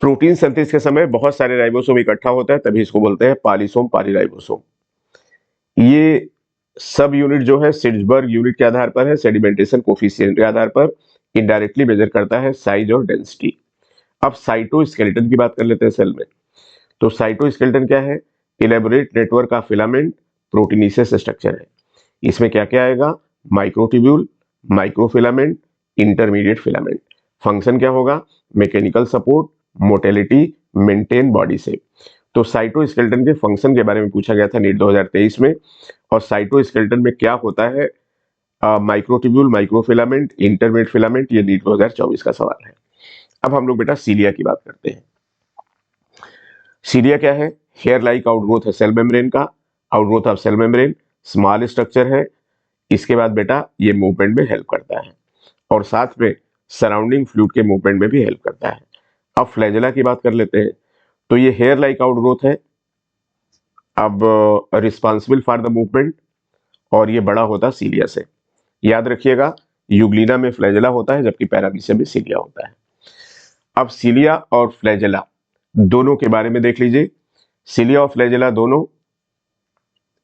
प्रोटीन सिंथेसिस के समय बहुत सारे राइबोसोम इकट्ठा होता है, तभी इसको बोलते हैं पॉलीसोम पॉलीराइबोसोम। ये सब यूनिट जो है सिल्जबर्ग यूनिट के आधार पर है, सेडिमेंटेशन कोफिशिएंट के आधार पर इनडायरेक्टली मेजर करता है साइज और डेंसिटी। अब साइटोस्केलेटन की बात कर लेते हैं सेल में। तो साइटोस्केलेटन क्या है? Elaborate network of filament proteinaceous structure है। इसमें क्या क्या आएगा? Microtubule, microfilament, intermediate filament. Function क्या होगा? Mechanical support, mortality, maintain body shape. तो साइटोस्केलेटन के फंक्शन के बारे में पूछा गया था नीट 2023 में। और साइटोस्केलेटन में क्या होता है? माइक्रोट्यूब्यूल, माइक्रोफिलामेंट, इंटरमीडिएट फिलामेंट, ये नीट 2024 का सवाल है। अब हम लोग बेटा सीलिया की बात करते हैं। सीलिया क्या है? हेयर लाइक आउटग्रोथ है सेल मेम्ब्रेन का, outgrowth of cell membrane, small structure है। इसके बाद बेटा ये मूवमेंट में हेल्प करता है और साथ में सराउंडिंग फ्लूइड के मूवमेंट में भी हेल्प करता है। अब फ्लैजेला की बात कर लेते हैं। तो ये हेयर लाइक आउटग्रोथ है, अब रिस्पॉन्सिबल फॉर द मूवमेंट, और ये बड़ा होता सीलिया से। याद रखिएगा, यूग्लिना में फ्लैजेला होता है जबकि पैरामीशियम में सीलिया होता है। अब सीलिया और फ्लैजेला दोनों के बारे में देख लीजिए। सीलिया और फ्लैजेला दोनों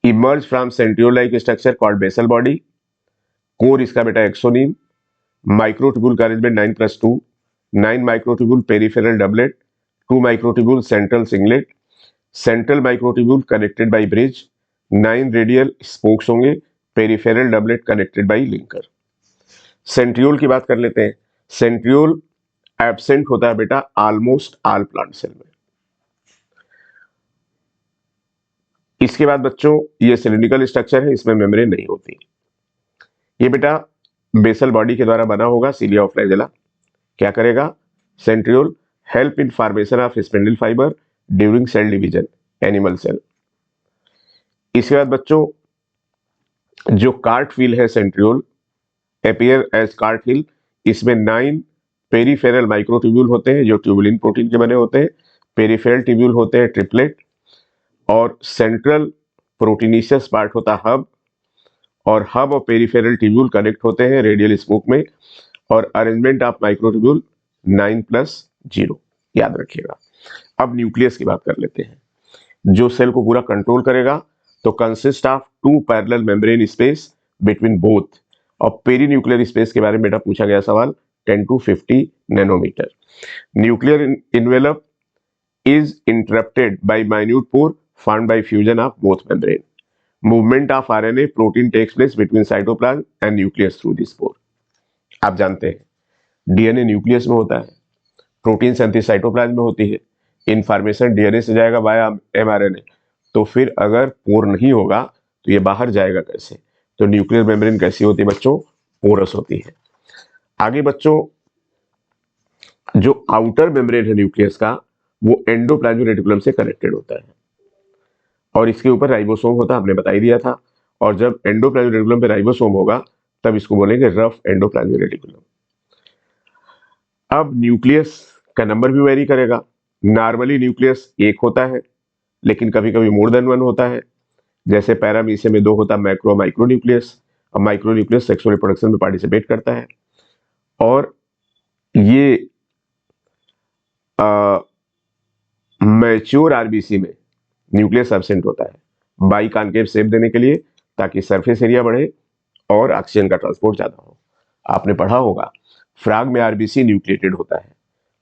emerge from centriole like structure called basal body. Core इसका बेटा एक्सोनीम, माइक्रोट्यूब्यूल का arrangement 9+2, 9 microtubule peripheral doublet, 2 microtubule central singlet, central microtubule connected by bridge, 9 radial spokes होंगे, peripheral doublet connected by linker. Centriole की बात कर लेते हैं। सेंट्रियोल एब्सेंट होता है बेटा ऑलमोस्ट ऑल प्लांट सेल में। इसके बाद बच्चों ये सिलिंड्रिकल स्ट्रक्चर है, इसमें मेम्ब्रेन नहीं होती। ये बेटा बेसल बॉडी के द्वारा बना होगा सीलिया और फ्लैजेला। क्या करेगा? Centriole help in formation of spindle fibre during cell division, animal cell. इसके बाद बच्चों जो कार्ट व्हील है centriole appear as cart wheel. इसमें 9 पेरिफेरल माइक्रोट्यूब्यूल होते हैं जो ट्यूबुलिन प्रोटीन के बने होते हैं। पेरिफेरल ट्यूब्यूल होते हैं ट्रिपलेट, और सेंट्रल प्रोटीनेशियस पार्ट होता है हब, और हब और पेरिफेरल ट्यूब्यूल कनेक्ट होते हैं रेडियल स्पोक में। और अरेंजमेंट ऑफ माइक्रोट्यूब्यूल 9+0, याद रखिएगा। अब न्यूक्लियस की बात कर लेते हैं जो सेल को पूरा कंट्रोल करेगा। तो consist of 2 parallel membrane space between both. और पेरीन्यूक्लियर स्पेस के बारे में बेटा पूछा गया सवाल 10 to 50 nanometre. Nuclear envelope is interrupted by minute pore formed by fusion of both membrane. Movement of RNA protein takes place between cytoplasm and nucleus through this pore. आप जानते हैं डीएनए न्यूक्लियस में होता है, प्रोटीन सिंथेसिस साइटोप्लाज्म में होती है, इंफॉर्मेशन डीएनए से जाएगा वाया एमआरएनए। तो फिर अगर पोर नहीं होगा तो ये बाहर जाएगा कैसे? तो न्यूक्लियर मेम्ब्रेन कैसी होती है बच्चों? पोरस होती है। आगे बच्चों जो आउटर मेम्ब्रेन है न्यूक्लियस का वो एंडोप्लाज्मिक रेटिकुलम से कनेक्टेड होता है और इसके ऊपर राइबोसोम होता है, हमने बता ही दिया था। और जब एंडोप्लाज्मिक रेटिकुलम पे राइबोसोम होगा तब इसको बोलेंगे रफ एंडोप्लाज्मिक रेटिकुलम। अब न्यूक्लियस का नंबर भी वेरी करेगा। नॉर्मली न्यूक्लियस 1 होता है, लेकिन कभी कभी मोर देन 1 होता है। जैसे पैरामीशियम में 2 होता है, मैक्रो माइक्रो न्यूक्लियस। अब माइक्रो न्यूक्लियस सेक्सुअल रिप्रोडक्शन में पार्टिसिपेट करता है और ये मैच्योर आरबीसी में न्यूक्लियस एब्सेंट होता है बाई कॉन्केव शेप देने के लिए, ताकि सरफेस एरिया बढ़े और ऑक्सीजन का ट्रांसपोर्ट ज्यादा हो। आपने पढ़ा होगा फ्रॉग में आरबीसी न्यूक्लिएटेड होता है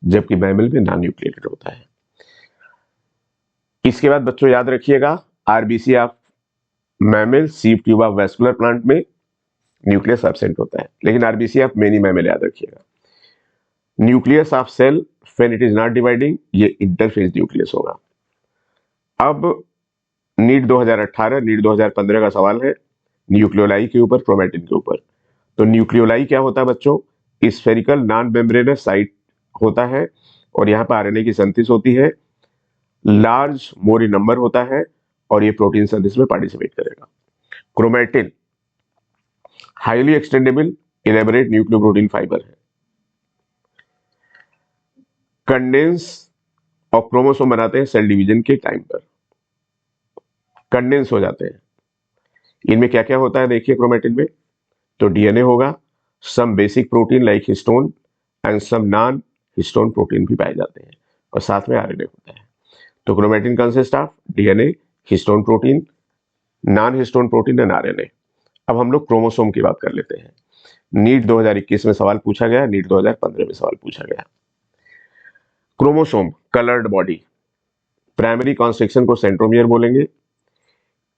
जबकि मैमल में नॉन न्यूक्लिएटेड होता है। इसके बाद बच्चों याद रखिएगा RBC of mammal, sieve tube of vascular plant में न्यूक्लियस एब्सेंट होता है, लेकिन आरबीसी ऑफ मेनी मैमल याद रखिएगा। Nucleus of cell when it is not dividing, ये इंटरफेज न्यूक्लियस होगा। अब नीट 2018 नीट 2015 का सवाल है न्यूक्लियोलाई के ऊपर, क्रोमैटिन के ऊपर। तो न्यूक्लियोलाई क्या होता है बच्चों? स्फेरिकल नॉन मेम्ब्रेनस साइट होता है और यहाँ पर आरएनए की सिंथेसिस होती है, लार्ज मोर इन नंबर होता है और ये प्रोटीन सिंथेसिस में पार्टिसिपेट करेगा। Chromatin highly extendable elaborate nucleoprotein fibre है। कंडेंस और क्रोमोसोम बनाते हैं सेल डिवीजन के टाइम पर, कंडेंस हो जाते हैं। इनमें क्या क्या होता है देखिए क्रोमैटिन में, तो डीएनए होगा, some basic protein like histone and some non histone protein भी पाए जाते हैं। और साथ में आरएनए होता है। तो chromatin consist of DNA, histone protein, non histone protein and RNA. अब हम लोग क्रोमोसोम की बात कर लेते हैं। नीट 2021 में सवाल पूछा गया, नीट 2015 में सवाल पूछा गया। Chromosome coloured body, primary constriction को सेंट्रोमियर बोलेंगे।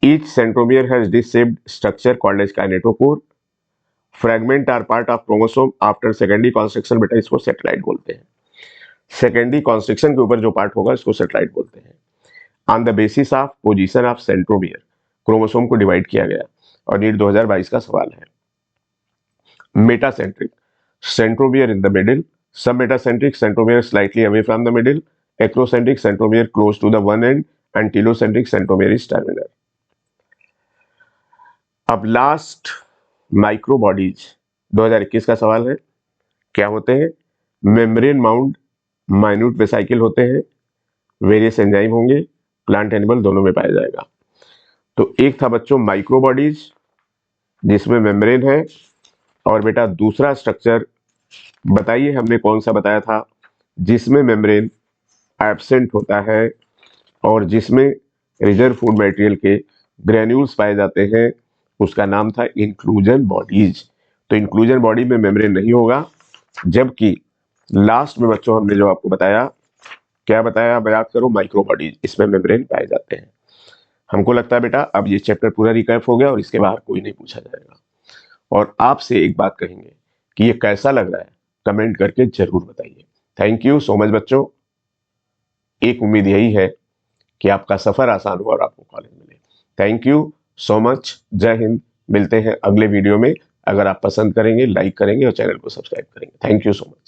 Each centromere has disc shaped structure called as kinetochore. Fragment are part of chromosome after secondary constriction, बेटा इसको सेटेलाइट बोलते हैं। सेकेंडरी कॉन्स्ट्रिक्शन के ऊपर जो पार्ट होगा इसको सेटेलाइट बोलते हैं। On the basis of position of centromere chromosome को डिवाइड किया गया और नीट 2022 का सवाल है। Metacentric, centromere in the middle, submetacentric, centromere slightly away from the middle, acrocentric, centromere close to the one end, and telocentric, centromere is terminal. अब लास्ट माइक्रोबॉडीज 2021 का सवाल है, क्या होते हैं? मेम्ब्रेन माउंड माइन्यूट वेसाइकिल होते हैं, वेरियस एंजाइम होंगे, प्लांट एनिमल दोनों में पाया जाएगा। तो एक था बच्चों माइक्रोबॉडीज जिसमें मेम्ब्रेन है, और बेटा दूसरा स्ट्रक्चर बताइए हमने कौन सा बताया था जिसमें मेम्ब्रेन एब्सेंट होता है और जिसमें रिजर्व फूड मटेरियल के ग्रेन्यूल्स पाए जाते हैं, उसका नाम था इंक्लूजन बॉडीज। तो इंक्लूजन बॉडी में मेम्ब्रेन नहीं होगा, जबकि लास्ट में बच्चों हमने जो आपको बताया, क्या बताया आप याद करो, माइक्रोबॉडीज, इसमें मेम्ब्रेन पाए जाते हैं। हमको लगता है बेटा अब ये चैप्टर पूरा रिकैप हो गया और इसके बाहर कोई नहीं पूछा जाएगा। और आपसे एक बात कहेंगे कि ये कैसा लग रहा है, कमेंट करके जरूर बताइए। थैंक यू सो मच बच्चों। एक उम्मीद यही है कि आपका सफर आसान हो और आपको कॉलेज मिले। थैंक यू सो मच, जय हिंद। मिलते हैं अगले वीडियो में। अगर आप पसंद करेंगे, लाइक करेंगे और चैनल को सब्सक्राइब करेंगे। Thank you so much.